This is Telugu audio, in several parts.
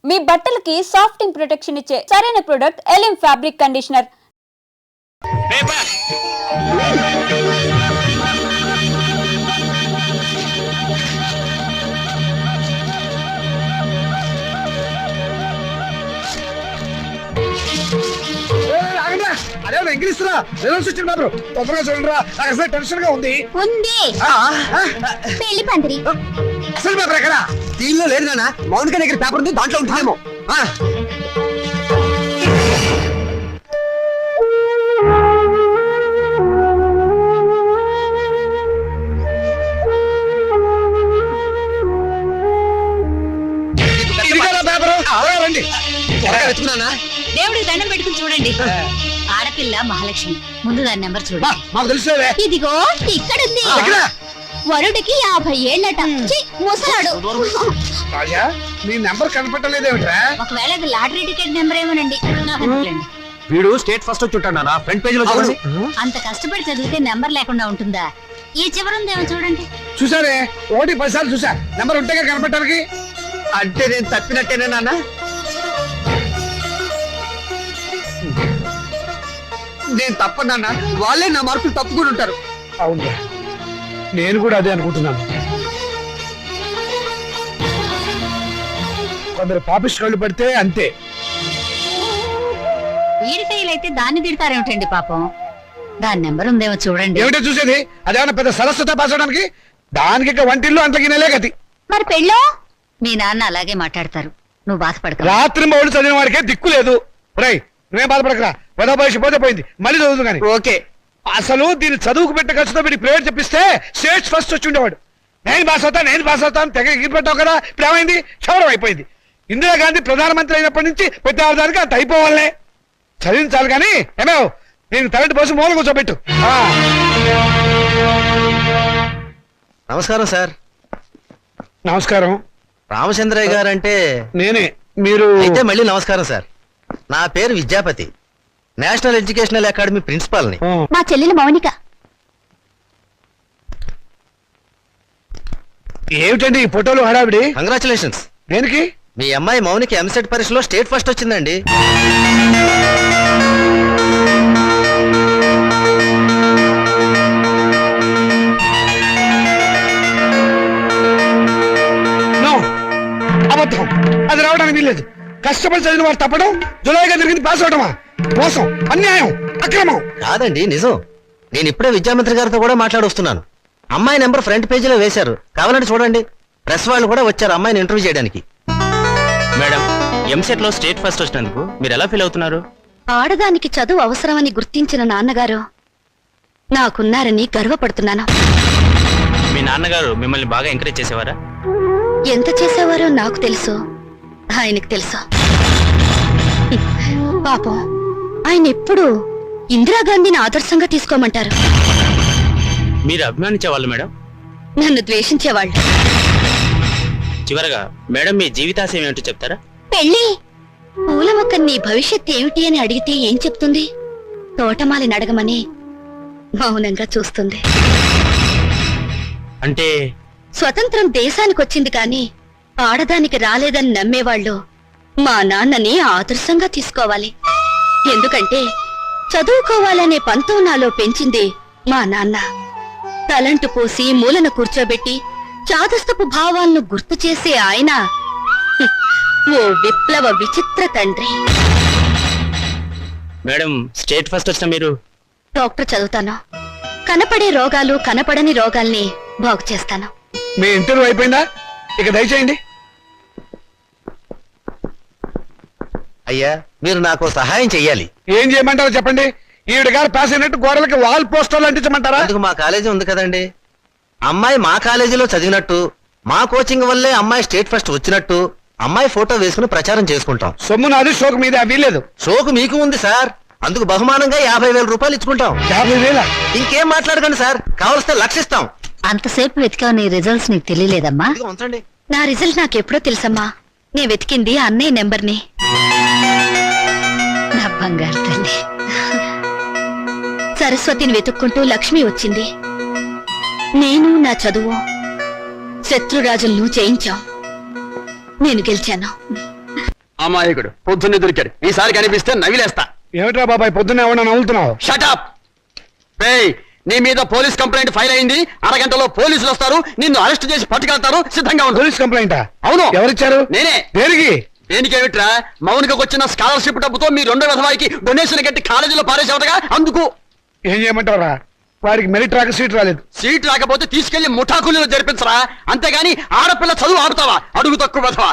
మీ బట్టలకి సాఫ్టింగ్ ప్రొటెక్షన్ ఇచ్చే సరైన ప్రొడక్ట్ ఎలిమ్ ఫ్యాబ్రిక్ కండిషనర్. అదే ఎంగిలిస్తున్నా రిజల్ట్స్ వచ్చింది మాత్రం తొందరగా చూడండిరా. నాకు అసలు టెన్షన్ గా ఉంది. పెళ్లి పందిరి అసలు పేపర్ ఎక్కడ? దీనిలో లేదు నాన్న, మౌనిక దగ్గర పేపర్ ఉంది, దాంట్లో ఉంటుందేమో. రండి వెతుకున్నానా? దేవుడికి దండం పెట్టుకుని చూడండి. ఆడపిల్ల మహాలక్ష్మి, ముందు దాని నెంబర్ చూడండి. మాకు తెలుసులేవే. ఇదిగో ఇక్కడుంది. వరుడికి 50 ఏళ్ళట. ముసలాడు. రాజా, నీ నెంబర్ కనపట్టలేదేమిట్రా? ఒకవేళ అది లాటరీ టికెట్ నెంబర్ ఏమోనండి. వీడు స్టేట్ ఫస్ట్ వచ్చి ఉంటాడు నా ఫ్రంట్ పేజ్ లో చూడండి. అంత కష్టపడి చదివితే నెంబర్ లేకుండా ఉంటుందా? ఈ చివరుందేమో చూడండి. చూసారే, 1-10 సార్లు చూసా. నెంబర్ ఉంటేగా కనపడటానికి. అంటే నేను తప్పినట్టేనా నాన్న? నేను తప్పనన్నా, వాళ్ళే నా మార్కులు తప్పుకుని ఉంటారు. అవును, నేను కూడా అదే అనుకుంటున్నాను. కొందరు పాపిస్ట్ కళ్ళు పడితే అంతే. వీడి ఫెయిల్ అయితే దాన్ని తిడతారేమిటండి పాపం. దాని నెంబర్ ఉందేమో చూడండి. ఏమిటో చూసేది? అదేమన్నా పెద్ద సరస్వత పాసడానికి? దానికి ఇక వంటిల్లు అంతకి నెలే గతి. మరి పెళ్ళో మీ నాన్న అలాగే మాట్లాడతారు. నువ్వు బాధపడక. రాత్రి మౌళ్ళు చదివిన వాడికే దిక్కు లేదు. రై, నువ్వేం బాధపడకరా. పెద్ద వయసు పోతే పోయింది, మళ్ళీ చదువుతు కానీ. ఓకే, అసలు దీన్ని చదువుకు పెట్టే ఖర్చుతో వీడి ప్రైవేట్ చెప్పిస్తే స్టేట్ ఫస్ట్ వచ్చి ఉండేవాడు. నేను పాస్ అవుతాను తెగ ఎగిరిపెట్టావు కదా. ఇప్పుడు ఏమైంది? క్షవరం అయిపోయింది. ఇందిరాగాంధీ ప్రధానమంత్రి అయినప్పటి నుంచి ప్రతి ఆడదానికి అంత అయిపోవాలనే. చదివించాలి కానీ ఏమో నేను తరటి పోసి మూల కూర్చోబెట్టు. నమస్కారం సార్. నమస్కారం. రామచంద్రయ్య గారు అంటే నేనే. మీరు అయితే మళ్ళీ నమస్కారం సార్. నా పేరు Vidyapati, national educational academy principal ని. మా చెల్లెలు మౌనిక. ఏమిటండి ఈ ఫోటోలు హడావిడి? కంగ్రాచులేషన్స్. దేనికి? మీ అమ్మాయి మౌనిక ఎంసెట్ పరీక్షలో స్టేట్ ఫస్ట్ వచ్చిందండి. అబద్ధం, అది రావడానికి వీల్లేదు. కష్టపడి చదివిన వాడు తప్పడం, జులైగా తిరిగింది పాస్ అవడమా? మోసం, అన్యాయం, అక్రమం. కాదండి, నిజం. నేను ఇప్పుడే విద్యామంత్రి గారితో కూడా మాట్లాడొస్తున్నాను. అమ్మాయి నెంబర్ ఫ్రంట్ పేజీలో వేశారు, కావాలంటే చూడండి. ప్రెస్ వాళ్ళు కూడా వచ్చారు అమ్మాయిని ఇంటర్వ్యూ చేయడానికి. మేడం, ఎంసెట్ లో స్టేట్ ఫస్ట్ వచ్చినందుకు మీరు ఎలా ఫీల్ అవుతున్నారు? ఆడదానికి చదువు అవసరమని గుర్తించిన నాన్నగారు నాకున్నారని గర్వపడుతున్నాను. మీ నాన్నగారు మిమ్మల్ని బాగా ఎంకరేజ్ చేసేవారా? ఎంత చేసేవారో నాకు తెలుసు, ఆయనకు తెలుసు. పాపం, ఆయన ఎప్పుడు ఇందిరాగాంధీని ఆదర్శంగా తీసుకోమంటారు. మీరు అభిమానించేవాళ్ళు మేడం? నన్ను ద్వేషించేవాళ్ళు. చివరగా మేడం, మీ జీవితాశయం ఏమిటో చెప్తారా? పెళ్ళి. పూల మొక్క నీ భవిష్యత్ ఏమిటి అని అడిగితే ఏం చెప్తుంది? తోటమాలిని అడగమని మౌనంగా చూస్తుంది. అంటే స్వతంత్రం దేశానికొచ్చింది కాని ఆడదానికి రాలేదని నమ్మేవాళ్ళు మా నాన్నని ఆదర్శంగా తీసుకోవాలి. ఎందుకంటే చదువుకోవాలనే పంతం నాలో పెంచింది మా నాన్న. తలంటు పోసి మూలన కూర్చోబెట్టి చాదస్తపు భావాలను గుర్తు చేసే ఆయన ఓ విప్లవ విచిత్ర తండ్రి. మేడం, స్టేట్ ఫస్ట్ వచ్చిన మీరు? డాక్టర్ చదువుతాను. కనపడే రోగాలు, కనపడని రోగాల్ని బాగు చేస్తాను. మీ ఇంటర్వ్యూ అయిపోయిందా? ఇక దయచేయండి. అయ్యా, మీరు నాకు సహాయం చెయ్యాలి. ఏం చేయమంటారో చెప్పండి. ఈవిడ గారు పాస్ అయినట్టు గోడలకి వాల్ పోస్టర్లు అంటించమంటారా? అందుకు మా కాలేజీ ఉంది కదండి. అమ్మాయి మా కాలేజీలో చదివినట్టు, మా కోచింగ్ వల్లే అమ్మాయి స్టేట్ ఫస్ట్ వచ్చినట్టు అమ్మాయి ఫోటో వేసుకుని ప్రచారం చేసుకుంటాం. సొమ్ము నాది, షోకు మీద వీలేదు. షోకు మీకు ఉంది సార్. అందుకు బహుమానంగా 50,000 రూపాయలు ఇచ్చుకుంటాం. 50,000? ఇంకేం మాట్లాడకండి సార్, కావలిస్తే లక్షిస్తాం. అంతసేపు వెతికావు, నీ రిజల్ట్స్ నీకు తెలియలేదమ్మా? ఉంచండి. నా రిజల్ట్ నాకెప్పుడో తెలుసమ్మా. నే వెతికింది అన్నయ్య నెంబర్ని. నా బంగారు తల్లి. సరస్వతిని వెతుక్కుంటూ లక్ష్మి వచ్చింది. నేను నా చదువు శత్రురాజులను జయించాం. నేను గెలిచాను. అమాయకుడు పొద్దున్నే దొరికాడు. ఈసారి కనిపిస్తే నవిలేస్తా. ఏమిట్రా బాబాయ్ పొద్దున్నే ఏమన్నా నవ్వులుతున్నావు? షటప్. నీ మీద పోలీస్ కంప్లైంట్ ఫైల్ అయింది. అరగంటలో పోలీసులు వస్తారు, నిన్ను అరెస్ట్ చేసి పట్టుకెళ్తారు. సిద్ధంగా ఉండు. పోలీస్ కంప్లైంటా? అవును. ఎవరిచ్చారు? నేనే. దేనికి? దేనికేమిట్రా, మౌనికకు వచ్చిన స్కాలర్షిప్ డబ్బుతో మీ రెండో విధవాయికి డొనేషన్ కట్టి కాలేజీలో పారేసేవటగా. అందుకు ఏం చేయమంటారా? వాడికి మెరిట్ రాక సీట్ రాలేదు. సీట్ రాకపోతే తీసుకెళ్లి ముఠాకులు జరిపించరా, అంతేగాని ఆడపిల్ల చదువు ఆడుతావా? అడుగు తక్కువ విధవా.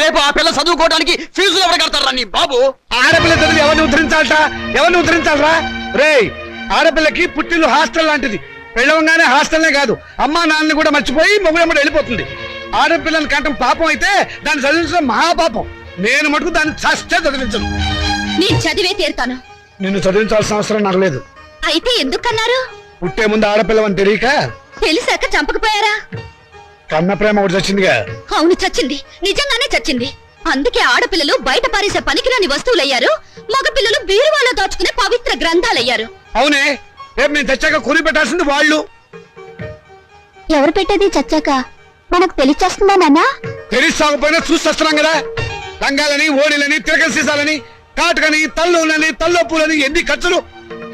రేపు ఆ పిల్ల చదువుకోవడానికి ఫీజులు ఎవరు కడతారా నీ బాబు? ఆడపిల్ల చదివి ఎవరిని ఉద్ధరించాలరా? ఆడపిల్లకి పుట్టిల్లు హాస్టల్ లాంటిది. పెళ్ళవగానే హాస్టల్నే కాదు, అమ్మా నాన్నని కూడా మర్చిపోయి మొగుడమ్మడు వెళ్ళిపోతుంది. ఆడపిల్లని కంటం పాపం అయితే దాన్ని చదివించడం మహాపాపం. నేను మటుకు దాన్ని చస్తే చదివించను. నేను చదివే తీరుతాను. నిన్ను చదివించాల్సిన అవసరం నాకు లేదు. అయితే ఎందుకన్నారు? పుట్టే ముందు ఆడపిల్లవని తెలియక తెలిసాక చంపకపోయారా? కన్న ప్రేమ ఒకటి చచ్చిందిగా. అవును, చచ్చింది. నిజంగానే చచ్చింది. అందుకే ఆడపిల్లలు బయట పారేసే పనికిరాని వస్తువులయ్యారు, మగపిల్లలు బీరువాలో దాచుకునే పవిత్ర గ్రంథాలయ్యారు. అవునే, రేపు నేను తెచ్చాక కూలి పెట్టాల్సింది వాళ్ళు. ఎవరు పెట్టేది చచ్చాక మనకు తెలిచేస్తుందా నాన్న? తెలిసాకపోయినా చూస్తున్నాం కదా. రంగాలని, ఓడిలని, తిరగల సీసాలని, కాటుకని, తల్లులని, తల్లొప్పులని, ఎన్ని ఖర్చులు.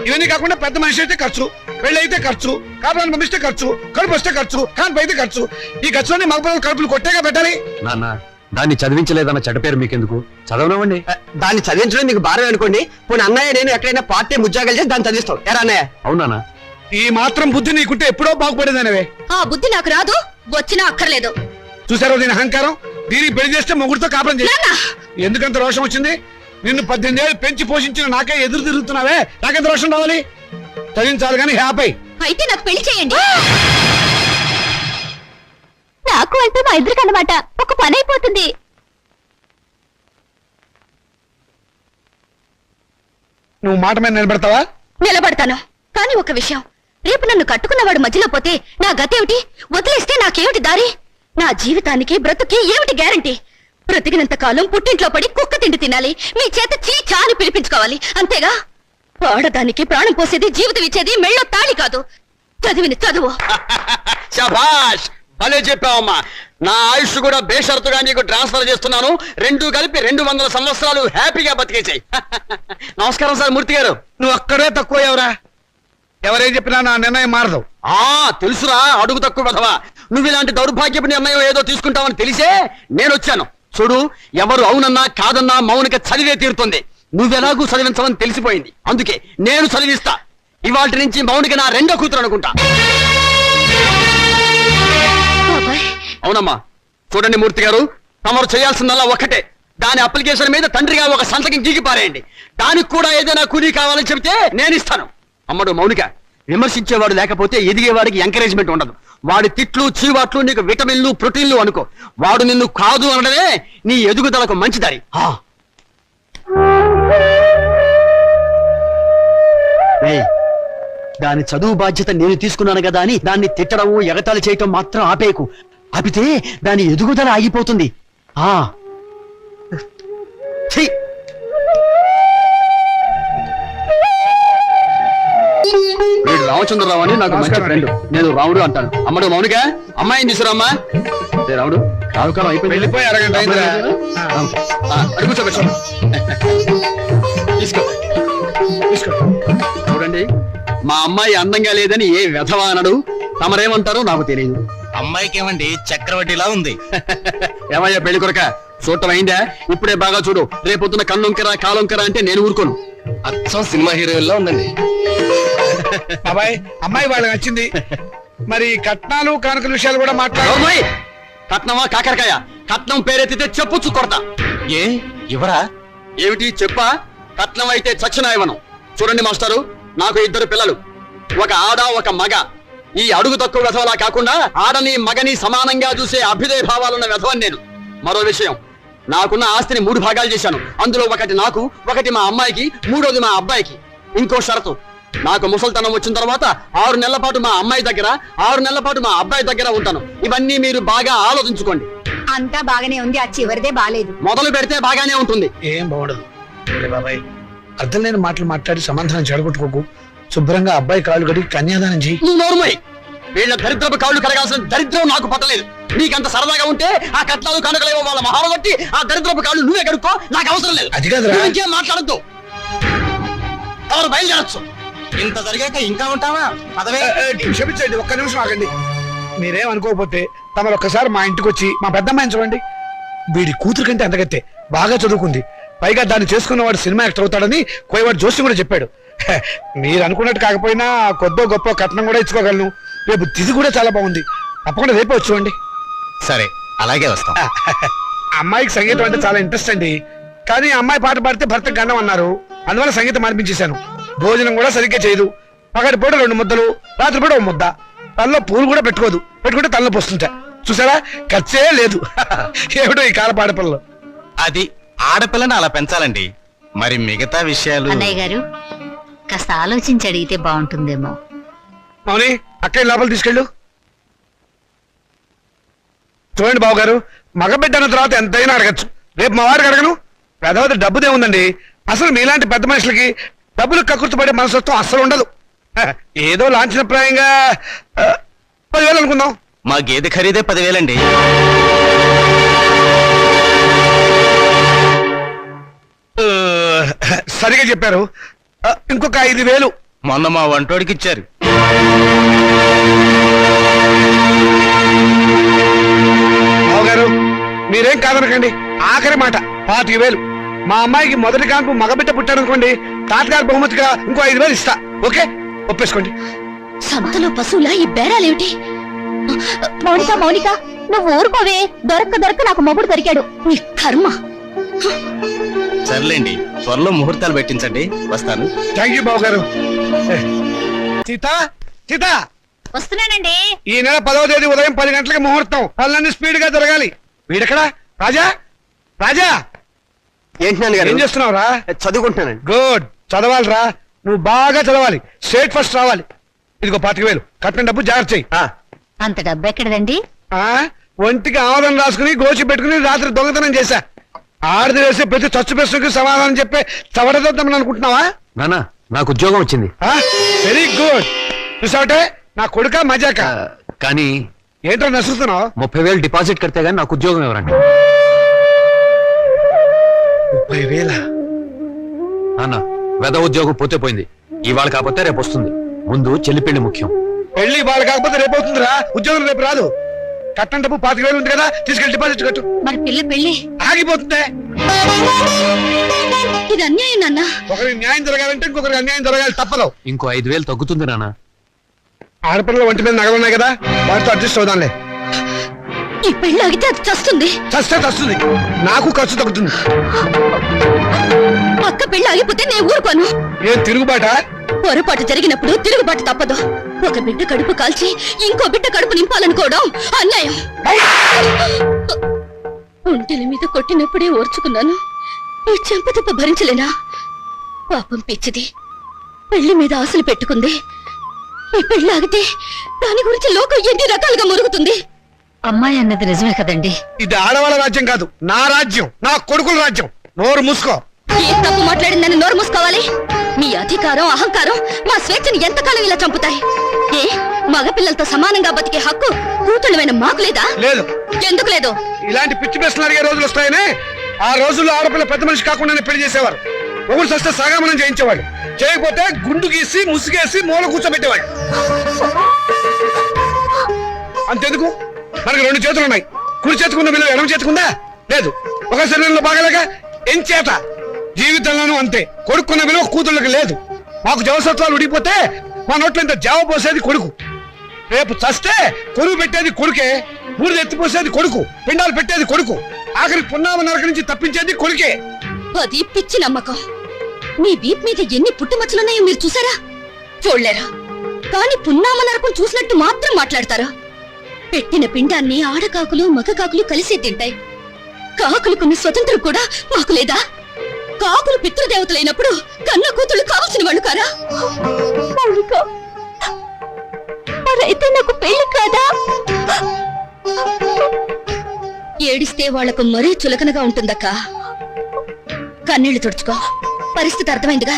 ఇవన్నీ కాకుండా పెద్ద మనిషి అయితే ఖర్చు, పెళ్లి అయితే ఖర్చు, కాపురాన్ని పంపిస్తే ఖర్చు, కడుపు వస్తే ఖర్చు, కాన్పు అయితే ఖర్చు. ఈ ఖర్చులన్నీ మగపిల్లలు కడుపులు కొట్టేగా పెట్టాలి. నాన్న, దాన్ని చదివించలేదన్న చెడ్డ పేరు మీకెందుకు? చదవనివ్వండి. దాన్ని చదివించడం మీకు భారం అనుకోండి. పోనీ అన్నయ్య నేను ఎక్కడైనా పార్ట్ టైం ఉద్యోగాలు చేసి దాన్ని చదివిస్తాం. ఎరా అన్నయ్య? అవునా? ఈ మాత్రం బుద్ధి నీకుంటే ఎప్పుడో బాగుపడేదనేవే. ఆ బుద్ధి నాకు రాదు, వచ్చినా అక్కర్లేదు. చూసారో దీని అహంకారం? దీనికి పెళ్లి చేస్తే మొగుడితో కాపురం చేసి ఎందుకంత రోషం వచ్చింది? నిన్ను 18 ఏళ్ళు పెంచి పోషించిన నాకే ఎదురు తిరుగుతున్నావే, నాకెంత రోషం రావాలి? చదివించాలి కానీ హ్యాపీ. అయితే నాకు పెళ్లి చేయండి. నాకు అంటే మా ఇద్దరికి అన్నమాట ఒక పని అయిపోతుంది. నువ్వు మాట మీద నిలబెడతావా? నిలబడతాను. కానీ ఒక విషయం, రేపు నన్ను కట్టుకున్నవాడు మధ్యలో పోతే నా గతేమిటి? వదిలేస్తే నాకేమిటి దారి? నా జీవితానికి బ్రతుకి ఏమిటి గ్యారంటీ? బ్రతికినంత కాలం పుట్టింట్లో పడి కుక్క తిండి తినాలి, మీ చేత చీచా అని పిలిపించుకోవాలి, అంతేగా? ఆడదానికి ప్రాణం పోసేది, జీవితం ఇచ్చేది మెళ్ళో తాళి కాదు, చదివిన చదువు. శభాష్, భలే చెప్పావమ్మా. నా ఆయుష్ కూడా బేషరతుగా నీకు ట్రాన్స్ఫర్ చేస్తున్నాను. రెండు కలిపి 200 సంవత్సరాలు హ్యాపీగా బతికేసాయి. నమస్కారం సార్ మూర్తి గారు. నువ్వు అక్కడే తక్కువ ఎవరా? ఎవరేం చెప్పినా నా నిర్ణయం మారదు. తెలుసురా, అడుగు తక్కువ వెధవా. నువ్వు ఇలాంటి దౌర్భాగ్యపు నిర్ణయం ఏదో తీసుకుంటావని తెలిసే నేను వచ్చాను. చూడు, ఎవరు అవునన్నా కాదన్నా మౌనిక చదివే తీరుతుంది. నువ్వెలాగూ చదివించవని తెలిసిపోయింది, అందుకే నేను చదివిస్తా. ఇవాటి నుంచి మౌనిక నా రెండో కూతురు అనుకుంటా. అవునమ్మా. చూడండి మూర్తి గారు, తమరు చేయాల్సిందల్లా ఒక్కటే. దాని అప్లికేషన్ మీద తండ్రిగా ఒక సంతకం గీకి పారేయండి. దానికి కూడా ఏదైనా కూలీ కావాలని చెబితే నేను ఇస్తాను. అమ్మడు మౌనిక, విమర్శించేవాడు లేకపోతే ఎదిగేవాడికి ఎంకరేజ్మెంట్ ఉండదు. వాడి తిట్లు, చీవాట్లు నీకు విటమిన్లు, ప్రోటీన్లు అనుకో. వాడు నిన్ను కాదు అనడమే నీ ఎదుగుదలకు మంచిదారి. దాని చదువు బాధ్యత నేను తీసుకున్నాను కదా అని దాన్ని తిట్టడం, ఎగతాళి చేయటం మాత్రం ఆపేయకు. ఆపితే దాని ఎదుగుదల ఆగిపోతుంది. వీడు రామచంద్రరావు అని నాకు మంచి ఫ్రెండ్. నేను రాముడు అంటాను. అమ్మడు మౌనిక, అమ్మాయిని తీసుకురామ్మా. రాముడు, రావుకాలం అయిపోయింది. వెళ్ళిపోయి అరగంట అయిందిరా. అడుగు కూర్చోబెట్టు. తీసుకో తీసుకో. చూడండి, మా అమ్మాయి అందంగా లేదని ఏ వెధవా అనడు. తమరేమంటారో నాకు తెలియదు. అమ్మాయికి ఏమండి చక్రవడ్డీలా ఉంది. ఏమయ్యా పెళ్లి కొరక, చూడటం అయిందా? ఇప్పుడే బాగా చూడు. రేపొద్దున కన్నొంకరా కాలొంకరా అంటే నేను ఊరుకోను. అచ్చం సినిమా హీరోయిన్లా ఉందండి. బాబాయ్, అమ్మాయి వాళ్ళకి నచ్చింది. మరి కట్నాలు కానుకల విషయాలు కూడా మాట్లాడు. ఓయ్! కట్నమా కాకరకాయ? కట్నం పేరెత్తితే చెప్పుచ్చు కొడతా. ఏ ఇవరా? ఏమిటి చెప్పా? కట్నం అయితే చచ్చిన ఇవ్వను. చూడండి మాస్టారు, నాకు 2 పిల్లలు, ఒక ఆడ ఒక మగ. ఈ అడుగు తక్కువ వెధవలా కాకుండా ఆడని మగని సమానంగా చూసే అభ్యుదయ భావాలున్న వెధవని నేను. మరో విషయం, నాకున్న ఆస్తిని 3 భాగాలు చేశాను. అందులో ఒకటి నాకు, ఒకటి మా అమ్మాయికి, 3వది మా అబ్బాయికి. ఇంకో షరతు, నాకు ముసల్తనం వచ్చిన తర్వాత 6 నెలల పాటు మా అమ్మాయి దగ్గర, 6 నెలల పాటు మా అబ్బాయి దగ్గర ఉంటాను. ఇవన్నీ మీరు బాగా ఆలోచించుకోండి. అంతా బాగానే ఉంది, ఆ చివరిదే బాలేదు. మొదలు పెడితే బాగానే ఉంటుంది. ఏం బాగుండదు. బాబాయ్, అర్థం లేని మాటలు మాట్లాడి సమాధానం చెడగొట్టుకోకు. శుభ్రంగా అబ్బాయి కాళ్ళు కడిగి కన్యాదానం చెయ్యి. నువ్వు నోరుమోయ్. వీళ్ళ దరిద్రపు కాళ్ళు కడగాల్సిన దరిద్రం నాకు పట్టలేదు. నీకంత సరదాగా ఉంటే ఆ కట్నాలు కనుకలేవో వాళ్ళ మహాలు బట్టి ఆ దరిద్రపు కాళ్ళు నువ్వే కడుక్కో, నాకు అవసరం లేదు. అది కాదురా. నువ్వు ఇంకేం మాట్లాడద్దు, ఎవరు బయలుదేరచ్చు. ఇంత జరిగాక ఇంకా ఉంటావా? పదవే. క్షమించండి, ఒక్క నిమిషం ఆగండి. మీరేం అనుకోకపోతే తమరు ఒక్కసారి మా ఇంటికి వచ్చి మా పెద్దమ్మాయిని చూడండి. వీడి కూతురు కంటే అంతకత్తే బాగా చదువుకుంది. పైగా దాన్ని చేసుకున్నవాడు సినిమా యాక్టర్ అవుతాడని కోయవాడు జోషి కూడా చెప్పాడు. మీరు అనుకున్నట్టు కాకపోయినా కొద్దో గొప్ప కట్నం కూడా ఇచ్చుకోగలను. రేపు తిథి కూడా చాలా బాగుంది. తప్పకుండా రేపే వచ్చి చూడండి. సరే, అలాగే వస్తాం. అమ్మాయికి సంగీతం అంటే చాలా ఇంట్రెస్ట్ అండి. కానీ అమ్మాయి పాట పాడితే భర్త గండం అన్నారు. అందువల్ల సంగీతం అనిపించేశాను. భోజనం కూడా సరిగ్గా చేయదు. పగటి పూట 2 ముద్దలు, రాత్రి పూట 1 ముద్ద. తనలో పూలు కూడా పెట్టుకుంటే తనలో పోస్తుంటా. చూసారా, ఖర్చే లేదు. ఏమిటో ఈ కాల పాడపిల్లలు. అది ఆడపిల్లని అలా పెంచాలండి. మరి మిగతా విషయాలు అన్నయ్య గారు కాస్త ఆలోచించి అడిగితే బాగుంటుందేమో. అవుని అక్కయ్య లోపల తీసుకెళ్ళు. చూడండి బాబు గారు, మగబిడ్డ అన్న తర్వాత ఎంతైనా అడగచ్చు. రేపు మా వారికి అడగను. పెద్దవారి డబ్బుదే ఉందండి. అసలు మీలాంటి పెద్ద మనుషులకి డబ్బులు కక్కుర్తిపడే మనస్తత్వం అస్సలు ఉండదు. ఏదో లాంఛనప్రాయంగా 10,000 అనుకుందాం. మా గేదె ఖరీదే 10,000 అండి. సరిగా చెప్పారు. ఇంకొక 5,000. మొన్న మా వంటోడికి ఇచ్చారు. బాబు గారు మీరేం కాదనకండి. ఆఖరి మాట 25,000. మా అమ్మాయికి మొదటి కాన్పు మగబిడ్డ పుట్టారనుకోండి, తాతగారి బహుమతిగా ఇంకో 5,000 ఇస్తా. ఓకే, ఒప్పేసుకోండి. సంతలో పశువులా ఈ బేరాలేమిటి? మౌనిక నువ్వు ఊరుకోవే. దొరక్క నాకు మొగుడు దొరికాడు. నీ కర్మ. సర్లేండి, త్వరలో ముహూర్తాలు పెట్టించండి. వస్తాను. థ్యాంక్ యూ బాబు గారు. సీత వస్తున్నానండి. ఈ నెల 10వ తేదీ ఉదయం 10 గంటలకు ముహూర్తం. పనులన్నీ స్పీడ్ గా జరగాలి. వీడెక్కడా? రాజా ఏంటి నాన్నగారు? ఏం చేస్తున్నావురా? చదువుకుంటున్నానండి. గుడ్, చదవాలిరా. నువ్వు బాగా చదవాలి. స్టేట్ ఫస్ట్ రావాలి. ఇదిగో 25,000 కట్టిన డబ్బు జాగ్రత్త చెయ్యి. అంత డబ్బు ఎక్కడదండి? ఒంటికి ఆవరణ రాసుకుని గోచి పెట్టుకుని రాత్రి దొంగతనం చేశా. ఆడది వేసే ప్రతి చచ్చు ప్రశ్నకు సమాధానం చెప్పే చవడదొద్దామని అనుకుంటున్నావా? నానా, నాకు ఉద్యోగం వచ్చింది. Very good. చూసావటే నా కొడుక మజాక. కానీ ఏంటో నసురుతున్నావు? 30,000 డిపాజిట్ కడితే గానీ నాకు ఉద్యోగం ఎవరండి? 30,000? నాన్న, వెద ఉద్యోగం పోతే పోయింది. ఇవాళ కాకపోతే రేపు వస్తుంది. ముందు చెల్లి పెళ్లి ముఖ్యం. పెళ్లి వాళ్ళు కాకపోతే రేపు అవుతుందిరా. ఉద్యోగం రేపు రాదు. కట్టం డబ్బు 25,000 ఉంది కదా, తీసుకెళ్లి డిపాజిట్ కట్టు. మరి పిల్ల పెళ్లి ఆగిపోతుందే. ఇది అన్యాయం నాన్న. ఒకరికి న్యాయం జరగాలంటే ఇంకొకరికి అన్యాయం జరగాలి. తప్పదు. ఇంకో 5,000 తగ్గుతుంది నాన్న. ఆడపిల్లల ఒంటి మీద నగలున్నాయి కదా, వాటితో అడ్జస్ట్ అవుదాంలే. ఈ పెళ్లి ఆగితే అది చస్తుంది. చస్తే చస్తుంది. నాకు ఖర్చు తగ్గుతుంది. పక్క పెళ్లి ఆగిపోతే నేను ఊరుకోను. ఏం తిరుగుబాట? పొరపాటు జరిగినప్పుడు తిరుగుబాటు తప్పదు. ఒక బిడ్డ కడుపు కాల్చి ఇంకో బిడ్డ కడుపు నింపాలనుకోవడం అన్యాయం. ఒంటెల మీద కొట్టినప్పుడే ఓర్చుకున్నాను. ఈ చెంపదెబ్బ భరించలేనా? పాపం పిచ్చిది. పెళ్లి మీద ఆశలు పెట్టుకుంది. ఈ పెళ్లి ఆగితే దాని గురించి లోకం ఎన్ని రకాలుగా మురుగుతుంది. అమ్మాయి అన్నది నిజమే కదండి. ఇది ఆడవాళ్ళ రాజ్యం కాదు, నా రాజ్యం, నా కొడుకుల రాజ్యం. నోరు మూసుకో. ఏం తప్పు మాట్లాడిందని నోరు మూసుకోవాలి? మీ అధికారం అహంకారం మా స్వేచ్ఛని ఎంతకాలం ఇలా చంపుతాయి? ఏ మగపిల్లలతో సమానంగా బతికే హక్కు కూతుళ్ళమైన మాకు లేదా? లేదు. ఎందుకు లేదు? ఇలాంటి పిచ్చి ప్రశ్నలు అడిగే రోజులు వస్తాయనే ఆ రోజుల్లో ఆడపిల్ల పెద్ద మనిషి కాకుండానే పెళ్లి చేసేవారు. ఒకరు సస్తే సాగమనం చేయించేవాడు. చేయకపోతే గుండు గీసి ముసుగేసి మూల కూర్చోబెట్టేవాడు. అంతెందుకు, మనకు 2 చేతులు ఉన్నాయి. కుడి చేతుకున్న విలువ ఎడమ చేతుకుందా? లేదు. ఒక శరీరంలో బాగాలేక ఎంచేత జీవితంలోనూ అంతే. కొడుకున్న విలువ కూతుళ్ళకి లేదు. మాకు జవసత్వాలు ఉడిగిపోతే మా నోట్లో ఇంత జావ పోసేది కొడుకు. రేపు చస్తే కొరువు పెట్టేది కొడుకే. బూడిద ఎత్తిపోసేది కొడుకు. పిండాలు పెట్టేది కొడుకు. ఆఖరి పున్నామ నరక నుంచి తప్పించేది కొడుకే. అది పిచ్చి నమ్మకం. మీ వీప్ మీద ఎన్ని పుట్టుమచ్చలున్నాయో మీరు చూసారా? చూడలేరా? కానీ పున్నామ నరకం చూసినట్టు మాత్రం మాట్లాడతారా? పెట్టిన పిండాన్ని ఆడకాకులు మగ కాకులు కలిసి తింటాయి. కాకులకున్న స్వతంత్రం కూడా మాకు లేదా? కాకులు పితృదేవతలైనప్పుడు కన్న కూతుళ్ళు కావాల్సిన వాళ్ళు కారా? మరైతే నాకు పెళ్లి కాదా? ఏడిస్తే వాళ్లకు మరీ చులకనగా ఉంటుందక్క. కన్నీళ్లు తుడుచుకో. పరిస్థితి అర్థమైందిగా.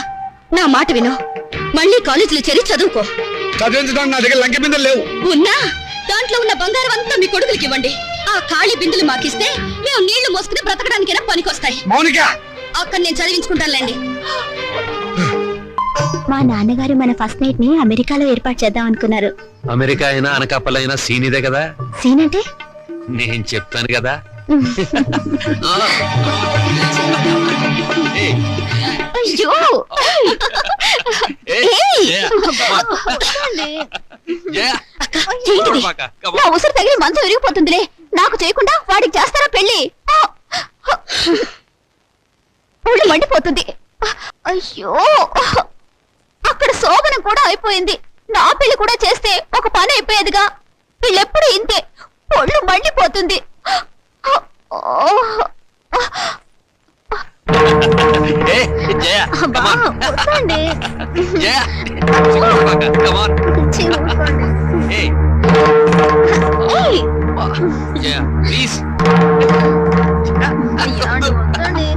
నా మాట విను. మళ్ళీ కాలేజీలో చేరి చదువుకో. చదివించడానికి నా దగ్గర లంకె బిందెలు లేవు. ఉన్నా దాంట్లో ఉన్న బంగారం అంతా మీ కొడుకులకి ఇవ్వండి. ఆ ఖాళీ బిందులు మాకిస్తే మేము నీళ్లు మోసుకుని బ్రతకడానికైనా పనికొస్తాయి. మౌనిక అక్కడ నేను చదివించుకుంటానులేండి. మా నాన్నగారు మన ఫస్ట్ నైట్ ని అమెరికాలో ఏర్పాటు చేద్దాం అనుకున్నారు. అమెరికా అయినా అనకాపల్లి అయినా సీనిదే కదా. సీన్ అంటే నేను చెప్తాను కదా. అయ్యో ఏంటిది? నా ఉసురు తగిలి మంచం విరిగిపోతుందిలే. నాకు చేయకుండా వాడికి చేస్తారా పెళ్లి? ఒళ్ళు మండిపోతుంది. అయ్యో అక్కడ శోభనం కూడా అయిపోయింది. నా పెళ్లి కూడా చేస్తే ఒక పని అయిపోయేదిగా. వీళ్ళెప్పుడు ఇంతే, ఒళ్ళు మండిపోతుంది. అబ్బా, వద్దండి. ఏయ్, ప్లీజ్ అయ్యో, వద్దండి.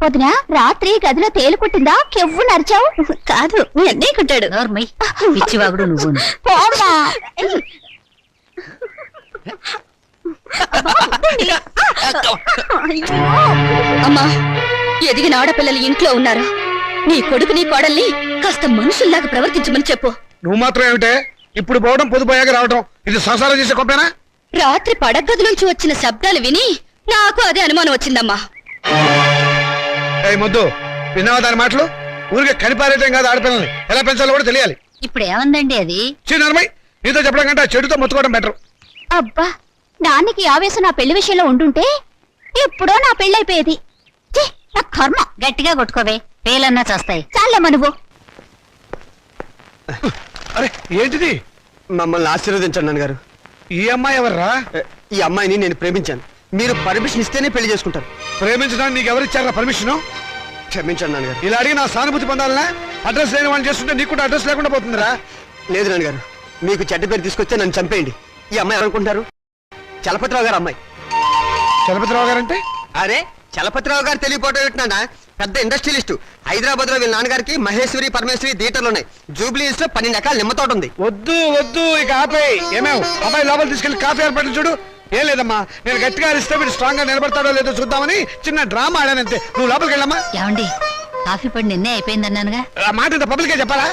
వదినా, రాత్రి గదిలో తేలుకుంటుందా? కెవ్వు నరిచావు? కాదు, మీ అన్నయ్య కుట్టాడు. నోర్మై పిచ్చివాగుడు నువ్వు. పోమ్మా. అమ్మా, ఎదిగిన ఆడపిల్లలు ఇంట్లో ఉన్నారు. నీ కొడుకుని కోడల్ని కాస్త మనుషుల్లాగా ప్రవర్తించమని చెప్పు. నువ్వు మాత్రం ఏమిటే ఇప్పుడు పోవడం పొదుపోయాక రావడం, ఇది సంసారం చేసే కొంపేనా? రాత్రి పడగదిలోంచి వచ్చిన శబ్దాలు విని నాకు అదే అనుమానం వచ్చిందమ్మా. ఏ మొద్దు, విన్నావా దాని మాటలు? ఊరికే కనిపారేయటం కాదు, ఆడపిల్లల్ని ఎలా పెంచాలో కూడా తెలియాలి. ఇప్పుడు ఏమందండి అది? చిన్నమ్మాయి నీతో చెప్పడం కంటే ఆ చెడుతో మొత్తుకోవడం బెటర్. అబ్బా, నాన్నకి ఆవేశం నా పెళ్లి విషయంలో ఉండుంటే ఎప్పుడో నా పెళ్ళైపోయేది. ఛీ, నా కర్మ. గట్టిగా కొట్టుకోవే, పేలన్నా చేస్తాయి. చాలమ్మా నువ్వు. అరే ఏంటిది? మమ్మల్ని ఆశీర్వదించండి నాన్నగారు. ఈ అమ్మాయి ఎవర్రా? ఈ అమ్మాయిని నేను ప్రేమించాను. మీరు పర్మిషన్ ఇస్తేనే పెళ్లి చేసుకుంటాను. ప్రేమించడానికి నీకు ఎవరిచ్చారా పర్మిషన్? క్షమించండి నాన్నగారు. ఇలా అడిగి నా సానుభూతి పొందాలనా? అడ్రస్ లేని వాళ్ళు చేస్తుంటే నీకు కూడా అడ్రస్ లేకుండా పోతుందిరా. లేదు నాన్నగారు, మీకు చెడ్డ పేరు తీసుకొస్తే నన్ను చంపేయండి. ఈ అమ్మాయి ఎవరనుకుంటారు? చలపతిరావు గారు అమ్మాయి. చలపతిరావు గారంటే? అరే, చలపతిరావు గారు తెలియపోవటం ఏంటన్నా, పెద్ద ఇండస్ట్రియలిస్టు. హైదరాబాద్ లో వీళ్ళ నాన్నగారికి మహేశ్వరి పరమేశ్వరి థియేటర్లు ఉన్నాయి. జూబ్లీ హిల్స్ లో 12 ఎకరాల నిమ్మ తోట ఉంది. వద్దు వద్దు, ఇక ఆపేయ్. ఏమేవ్ అబ్బాయి లోపల తీసుకెళ్లి కాఫీ ఏర్పాట్లు చూడు. ఏం లేదమ్మా, నేను గట్టిగా అరిస్తే వీడు స్ట్రాంగ్ గా నిలబడతాడో లేదో చూద్దామని చిన్న డ్రామా ఆడానంతే. నువ్వు లోపలికి వెళ్ళమ్మా. ఏమండి, కాఫీ పడి నిన్నే అయిపోయిందన్నానుగా. ఆ మాట ఇంత పబ్లిక్ గా చెప్పాలా?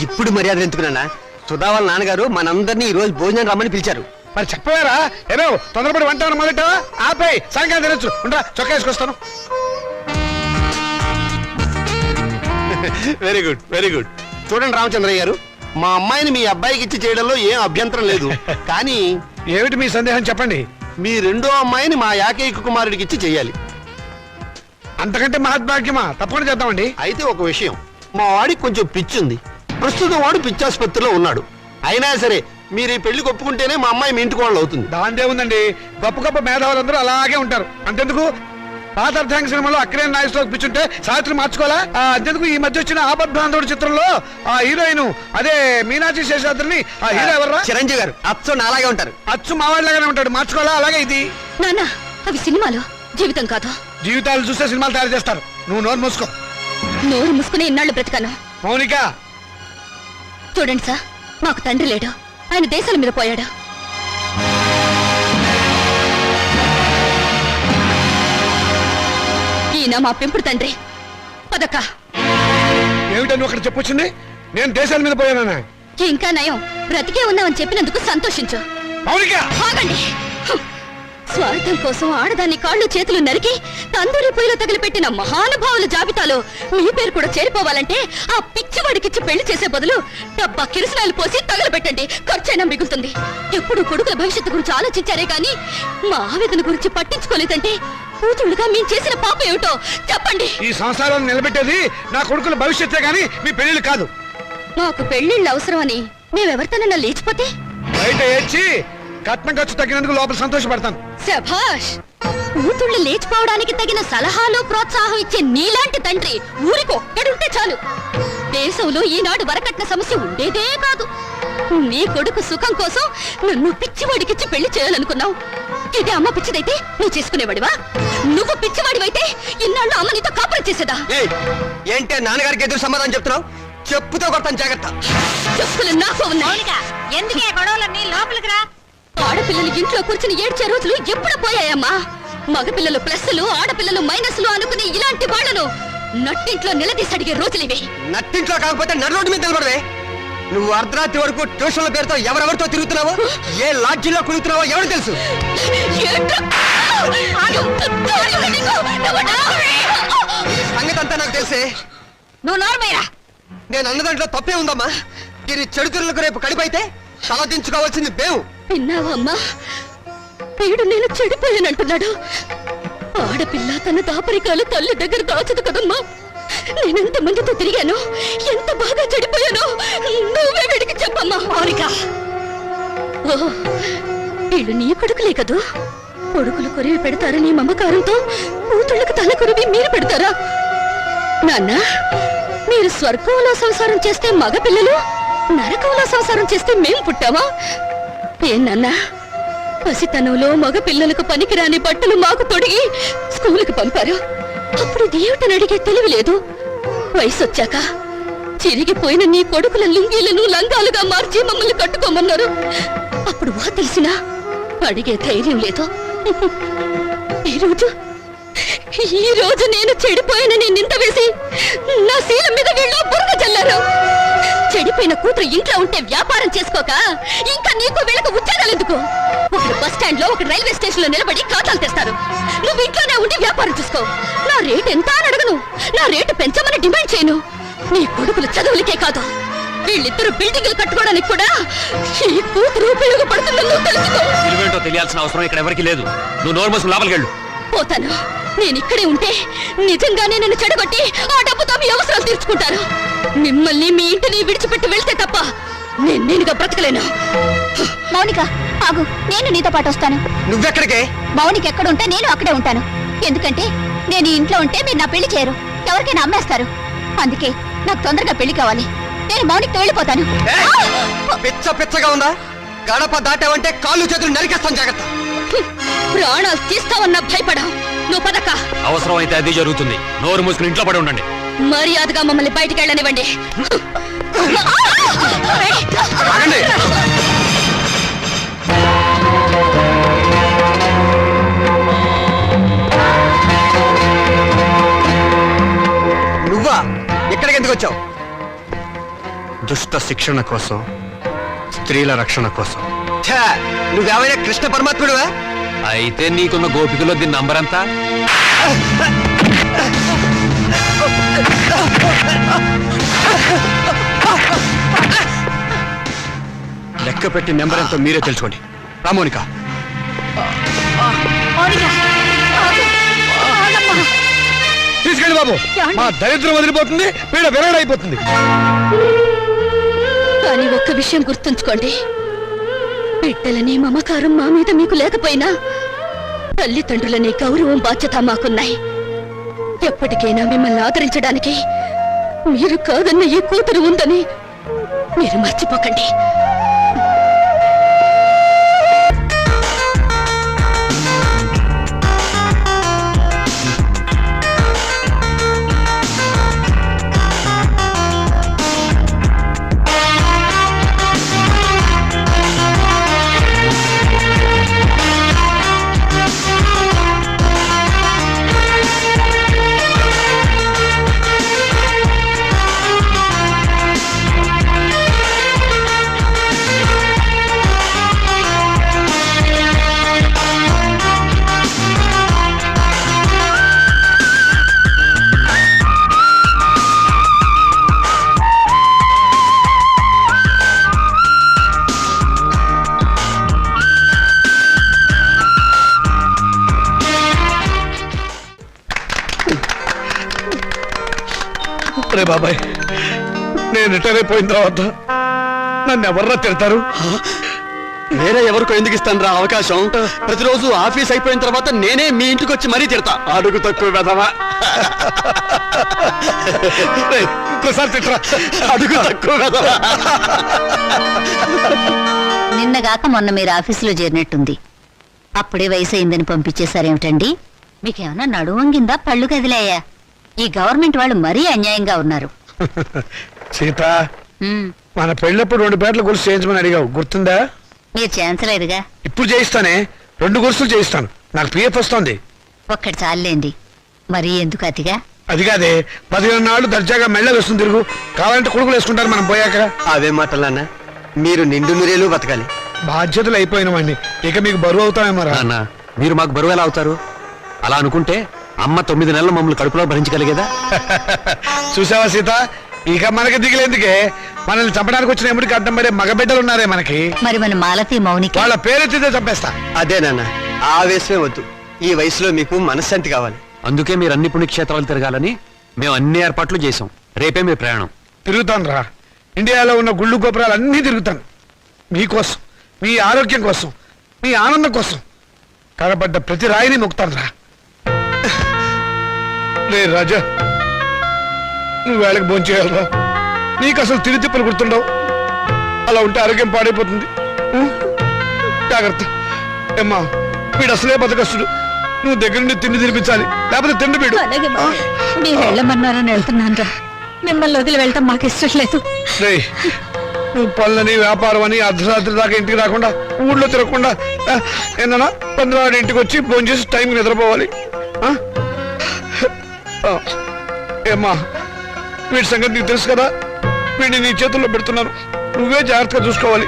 ఇప్పుడు మర్యాద ఎందుకున్నా? సుధా వాళ్ళ నాన్నగారు మనందరినీ ఈ రోజు భోజనం రమ్మని పిలిచారు. మరి చెప్పారా? ఏమేవ్ తొందరపడి వంట మొదలెట్టావా? ఆపేయ్, సాయంకాలం తినొచ్చు. ఉంటా, చొక్కా వేసుకొస్తాను. Very good, very good. చూడండి రామచంద్రయ్య గారు, మా అమ్మాయిని మీ అబ్బాయికి ఇచ్చి చేయడంలో ఏం అభ్యంతరం లేదు. కానీ ఏమిటి మీ సందేహం చెప్పండి. మీ రెండో అమ్మాయిని మా ఏకైక కుమారుడికి ఇచ్చి చెయ్యాలి. అంతకంటే మహద్భాగ్యమా? తప్పకుండా చేద్దామండి. అయితే ఒక విషయం, మా వాడికి కొంచెం పిచ్చి ఉంది. ప్రస్తుతం వాడు పిచ్చాసుపత్రిలో ఉన్నాడు. అయినా సరే మీరు ఈ పెళ్లి ఒప్పుకుంటేనే మా అమ్మాయి మీ ఇంటికి వాళ్ళు అవుతుంది. దాందే ఉందండి, గొప్ప గొప్ప మేధావులందరూ అలాగే ఉంటారు. అంతెందుకు పాత అర్థాంగ సినిమాలో అక్కడే నాయకులకు పిచ్చుంటే సావిత్రి మార్చుకోవాలా? అంతెందుకు ఈ మధ్య వచ్చిన ఆపద్బాంధవుడు చిత్రంలో ఆ హీరోయిన్ అదే మీనాక్షి శేషాద్రిని ఆ హీరో ఎవర్రా? చిరంజీవి గారు. అచ్చం అలాగే ఉంటారు. అచ్చు మావాడిలాగానే ఉంటాడు, మార్చుకోవాలా? అలాగే ఇది. నాన్న, అవి సినిమాలు, జీవితం కాదు. జీవితాలు చూస్తే సినిమాలు తయారు చేస్తారు. నువ్వు నోరు మూసుకో. నోరు మూసుకుని ఇన్నాళ్ళు బ్రతికాను. మౌనిక, చూడండి సార్, మాకు తండ్రి లేడు. ఆయన దేశాల మీద పోయాడు. ఈయన మా పెంపుడు తండ్రి. పదక్క. ఏమిటో నువ్వు అక్కడ చెప్పొచ్చింది? నేను దేశాల మీద పోయానా? ఇంకా నయం, బ్రతికే ఉన్నామని చెప్పినందుకు సంతోషించు. మౌనిక, ఆగండి. స్వార్థం కోసం ఆడదాన్ని కాళ్ళు చేతులు నరికి తందూరి పొయ్యిలో తగిలిపెట్టిన మహానుభావుల జాబితాలో మీ పేరు కూడా చేరిపోవాలంటే ఆ పిచ్చివాడికిచ్చి పెళ్లి చేసే బదులు డబ్బా కిరసనాయలు పోసి తగలబెట్టండి. ఖర్చైనా మిగులుతుంది. ఎప్పుడు కొడుకుల భవిష్యత్తు గురించి ఆలోచించారే గాని మా ఆవేదన గురించి పట్టించుకోలేదంటే కూతుళ్ళుగా మేము చేసిన పాప ఏమిటో చెప్పండి. ఈ సంసారాన్ని నిలబెట్టేది నా కొడుకుల భవిష్యత్తే గాని మీ పెళ్లిళ్ళు కాదు. మాకు పెళ్లిళ్ళు అవసరమని మేమెవరితోనన్నా లేచిపోతే బయట ఏడ్చి కట్నం ఖర్చు తగ్గినందుకు లోపల సంతోషపడతాను. శభాష్. కూతుళ్ళు లేచిపోవడానికి తగిన సలహాలు ప్రోత్సాహం ఇచ్చే నీలాంటి తండ్రి ఊరికొక్కడుంటే చాలు. దేశంలో ఈనాడు వరకట్న సమస్య ఉండేదే కాదు. నీ కొడుకు సుఖం కోసం నన్ను పిచ్చివాడికిచ్చి పెళ్లి చేయాలనుకున్నావు. ఇదే అమ్మ పిచ్చిదైతే నువ్వు చేసుకునేవాడివా? నువ్వు పిచ్చివాడివైతే ఇన్నాళ్ళు అమ్మ నీతో కాపురం చేసేదా? ఏయ్, ఏంటే నాన్నగారికి ఎదురు సమాధానం చెప్తున్నావు? చెప్పుతో కొడతాను, జాగ్రత్త. చెప్పులు నాకు ఉన్నాయి. ఎందుకే గొడవలన్నీ లోపలికి రా. ఆడపిల్లలు ఇంట్లో కూర్చుని ఏడ్చే రోజులు ఎప్పుడు పోయాయమ్మా? మగపిల్లలు ప్లస్లు, ఆడపిల్లలు మైనస్లు అనుకుని ఇలాంటి వాళ్లను నట్టింట్లో నిలదీసి అడిగే రోజులివి. నట్టింట్లో కాకపోతే నడు రోడ్డు మీద నిలబడవే. నువ్వు అర్ధరాత్రి వరకు ట్యూషన్ల పేరుతో ఎవరెవరితో తిరుగుతున్నావో, ఏ లాడ్జీలో కుదురుతున్నావో ఎవరు తెలుసు? సంగతి అంతా నాకు తెలిసే. నువ్వు నోర్మయ్యా. నేను అన్న దాంట్లో తప్పే ఉందమ్మా. దీని చెడుతురులకు రేపు కడిపైతే తలదించుకోవాల్సింది మేము. విన్నావా అమ్మా? వీడు నేను చెడిపోయానంటున్నాడు. ఆడపిల్ల తన దాపరికాలు తల్లి దగ్గర దాచదు కదమ్మా. నేనెంత మందితో తిరిగాను, ఎంత బాగా చెడిపోయాను నువ్వే వీడికి చెప్పమ్మా. మౌనిక, ఓ వీళ్ళు నీ కొడుకులే కదూ. కొడుకులు కొరివి పెడతారని మమకారంతో కూతుళ్ళకు తల కొరివి మీరు పెడతారా? నాన్న, మీరు స్వర్గంలో సంసారం చేస్తే మగ పిల్లలు, నరకంలో సంసారం చేస్తే మేం పుట్టావా? ఏనన్నా, పసితనంలో మగ పిల్లలకు పనికిరాని బట్టలు మాకు తొడిగి స్కూలుకి పంపారు. అప్పుడు దేవుటని అడిగే తెలివి లేదు. వయసు వచ్చాక చిరిగిపోయిన నీ కొడుకుల లుంగీలను లంగాలుగా మార్చి మమ్మల్ని కట్టుకోమన్నారు. అప్పుడు వా తెలిసినా అడిగే ధైర్యం లేదు. ఈ రోజు నేను చెడిపోయినని నింద వేసి నా శీలం మీద వీళ్ళు బురద చల్లారు. చెడిపోయిన కూతురు ఇంట్లో ఉంటే వ్యాపారం చేసుకోక ఇంకా నీకు వీళ్ళకు ఉద్యోగాలు ఎందుకు? ఒకడు బస్ స్టాండ్ లో, ఒక రైల్వే స్టేషన్ లో నిలబడి ఖాతాలు తెస్తారు. నువ్వు ఇంట్లోనే ఉండి వ్యాపారం చూసుకో. నా రేటు ఎంత అని అడగను, నా రేటు పెంచమని డిమాండ్ చేయను. నీ కొడుకులు చదువులకే కాదు, వీళ్ళిద్దరు బిల్డింగ్లు కట్టుకోవడానికి కూడా ఈ కూతురు ఉపయోగపడుతుందని నువ్వు తెలుసుకో. విలువేంటో తెలియాల్సిన అవసరం ఇక్కడ ఎవరికి లేదు. నువ్వు నోరు మూసుకుని లోపలికి వెళ్ళు. పోతాను. నేను ఇక్కడే ఉంటే నిజంగానే నన్ను చెడగొట్టి ఆ డబ్బుతో మీ అవసరాలు తీర్చుకుంటాను. మిమ్మల్ని మీ ఇంటిని విడిచిపెట్టి వెళ్తే తప్ప నేనుగా బ్రతకలేను. మౌనిక ఆగు, నేను నీతో పాటు వస్తాను. నువ్వెక్కడికే? మౌనిక ఎక్కడుంటే నేను అక్కడే ఉంటాను. ఎందుకంటే నేను ఈ ఇంట్లో ఉంటే మీరు నా పెళ్లి చేయరు, ఎవరికైనా అమ్మేస్తారు. అందుకే నాకు తొందరగా పెళ్లి కావాలి. నేను మౌనికతో వెళ్ళిపోతాను. పిచ్చ పిచ్చగా ఉందా? గడప దాటావంటే కాళ్ళు చేతులు నరికేస్తాను, జాగ్రత్త. ప్రాణాలు తీస్తావన్నా భయపడా. నువ్వు పదక. అవసరం అయితే అది జరుగుతుంది. నోరు మూసుకుని ఇంట్లో పడి ఉండండి. మర్యాదగా మమ్మల్ని బయటికి వెళ్ళనివ్వండి. ఆగండి. నువ్వా? ఇక్కడికి ఎందుకు వచ్చావు? దుష్ట శిక్షణ కోసం, స్త్రీల రక్షణ కోసం. నువ్వేమైనా కృష్ణ పరమాత్ముడువా? అయితే నీకున్న గోపికలో దీని నంబర్ అంతా లెక్క పెట్టి నెంబర్ ఎంతో మీరే తెలుసుకోండి. రామోనిక, తీసుకెళ్ళి బాబు. మా దరిద్రం వదిలిపోతుంది, పీడ విరగడైపోతుంది. కానీ ఒక్క విషయం గుర్తుంచుకోండి, బిడ్డలని మమకారం మా మీద మీకు లేకపోయినా తల్లిదండ్రులని గౌరవం, బాధ్యత మాకున్నాయి. ఎప్పటికైనా మిమ్మల్ని ఆదరించడానికి మీరు కాదన్న ఈ కూతురు ఉందని మీరు మర్చిపోకండి. రే బాబాయ్, నేను రిటైర్ అయిపోయిన తర్వాత నన్ను ఎవర్రా తిడతారు? వేరే ఎవరికో ఎందుకు ఇస్తాను రా అవకాశం? ప్రతిరోజు ఆఫీస్ అయిపోయిన తర్వాత నేనే మీ ఇంటికి వచ్చి మరీ తిడతా. అడుగు తక్కువ వెధవా. ఇంకోసారి తిట్టరా. అడుగు తక్కువ వెధవా. నిన్నగాక మొన్న మీరు ఆఫీసులో చేరినట్టుంది. అప్పుడే వయసు అయిందని పంపించేశారేమిటండి? మీకేమన్నా నడువంగిందా, పళ్ళు కదిలాయా? ఈ గవర్నమెంట్ వాళ్ళు మరీ అన్యాయంగా ఉన్నారు. సీత, ఉమ్, మన పెళ్ళప్పుడు 2 పేర్ల గొలుసు చేయించమని అడిగావు, గుర్తుందా? మీరు చేయించలేదుగా. ఇప్పుడు చేయిస్తానే, 2 గొలుసులు చేయిస్తాను. నాకు పిఎఫ్ వస్తుంది. ఒక్కటి చాలండి, మరీ ఎందుకు అతిగా? అది కాదే, 15 నాళ్ళు దర్జాగా మెళ్ళ వేస్తుంది తిరుగు. కావాలంటే కొడుకులు వేసుకుంటారు మనం పోయాక. అవే మాటలన్నా, మీరు నిండు నూరేలు బతకాలి. బాధ్యతలు అయిపోయిన వాడిని ఇక మీకు బరువు అవుతామేమో రా. నాన్న, మీరు మాకు బరువు ఎలా అవుతారు? అలా అనుకుంటే అమ్మ 9 నెలలు మమ్మల్ని కడుపులో భరించగలిగేదా? చూసావా సీత, ఇక మనకి దిగులేందుకే. మనల్ని చంపడానికి వచ్చిన ఎముడికి అడ్డం పడే మగబిడ్డలు ఉన్నారే మనకి. మరి మన మాలతి మౌనికి వాళ్ళ పేరెత్తితే చంపేస్తా. అదే నాన్న, ఆవేశమే వద్దు. ఈ వయసులో మీకు మనశ్శాంతి కావాలి. అందుకే మీరు అన్ని పుణ్యక్షేత్రాలు తిరగాలని మేము అన్ని ఏర్పాట్లు చేసాం. రేపే మీ ప్రయాణం. తిరుగుతాను రా. ఇండియాలో ఉన్న గుళ్ళు గోపురాలు అన్నీ తిరుగుతాను. మీకోసం, మీ ఆరోగ్యం కోసం, మీ ఆనందం కోసం కనబడ్డ ప్రతి రాయిని మొక్కుతాను రా. రే రాజా, నువ్వు వేళకి భోంచేయాలరా. నీకు అసలు తిరిగి తిప్పలు గుర్తుండవు. అలా ఉంటే ఆరోగ్యం పాడైపోతుంది. జాగ్రత్త. ఏమ్మా, వీడు అసలే బతకస్తుడు. నువ్వు దగ్గర నుండి తిండి తినిపించాలి, లేకపోతే తిండి వీడు. మీరు వెళ్ళమన్నారని వెళ్తున్నాను రా. మిమ్మల్ని వదిలి వెళ్తాం మాకు ఇష్టం లేదు. రేయ్, నువ్వు పనులని వ్యాపారం అని అర్ధరాత్రి దాకా ఇంటికి రాకుండా, ఊళ్ళో తిరగకుండా ఏమన్నా 15 ఇంటికి వచ్చి ఫోన్ చేసి టైంకి నిద్రపోవాలి. ఏమ్మా, వీడి సంగతి నీకు తెలుసు కదా. వీడిని నీ చేతుల్లో పెడుతున్నాను, నువ్వే జాగ్రత్తగా చూసుకోవాలి.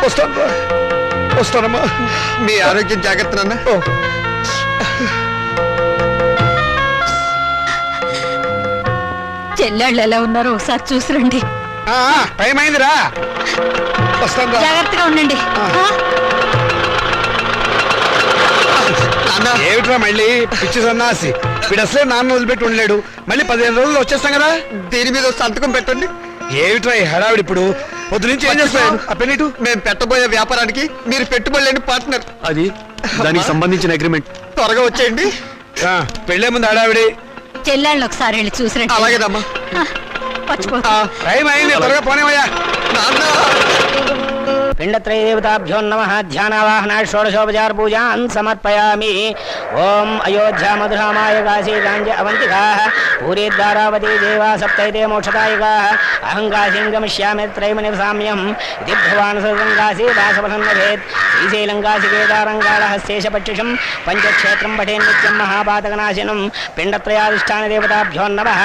వస్తాను, వస్తానమ్మా. మీ ఆరోగ్యం జాగ్రత్త నాన్న. చెల్లెళ్ళు ఎలా ఉన్నారో ఒకసారి చూసిరండి. టైం అయిందిరా, వస్తాను. జాగ్రత్తగా ఉండండి. ఏమిట్రా మళ్ళీ పిచ్చి సన్నాసి? వీడు అసలే నాన్న వదిలిపెట్టి ఉండలేడు. మళ్ళీ 15 రోజుల్లో వచ్చేస్తాం కదా. దీని మీద సంతకం పెట్టండి. ఏమిట్రా ఈ హడావిడి? ఇప్పుడు పొద్దు నుంచి ఏం చేస్తాను? ఆ పెన్నిటు. మేము పెట్టబోయే వ్యాపారానికి మీరు పెట్టుబడి లేని పార్ట్నర్. అది దానికి సంబంధించిన అగ్రిమెంట్. త్వరగా వచ్చేయండి. పెళ్ళే ముందు హడావిడి. చెల్లెళ్ళని ఒకసారి వెళ్ళి చూసిరండి. అలాగేనమ్మా. టైం అయింది, త్వరగా పోనేవయ్యా. పిండత్రయదేవతాభ్యో నమః. ధ్యానవాహన షోడశోపచార పూజాన్ సమర్పయామి. ఓం అయోధ్యా మధురామాయ కాశీ గాంజ అవంతికాః పూరీద్వారావతీ దేవా సప్తైతే మోక్షదాయకాః. అహం కాశీం గమిష్యామి త్రైమనివసామ్యం ఇది భగవాన్ సర్వం కాశీ దాసవనం నభేత్. శ్రీశైలం కాశీ కేదారంగాళహస్తేశ పక్షిషం పంచక్షేత్రం పఠేన్ నిత్యం మహాపాతకనాశనం. పిండత్రయాధిష్టాన దేవతాభ్యో నమః.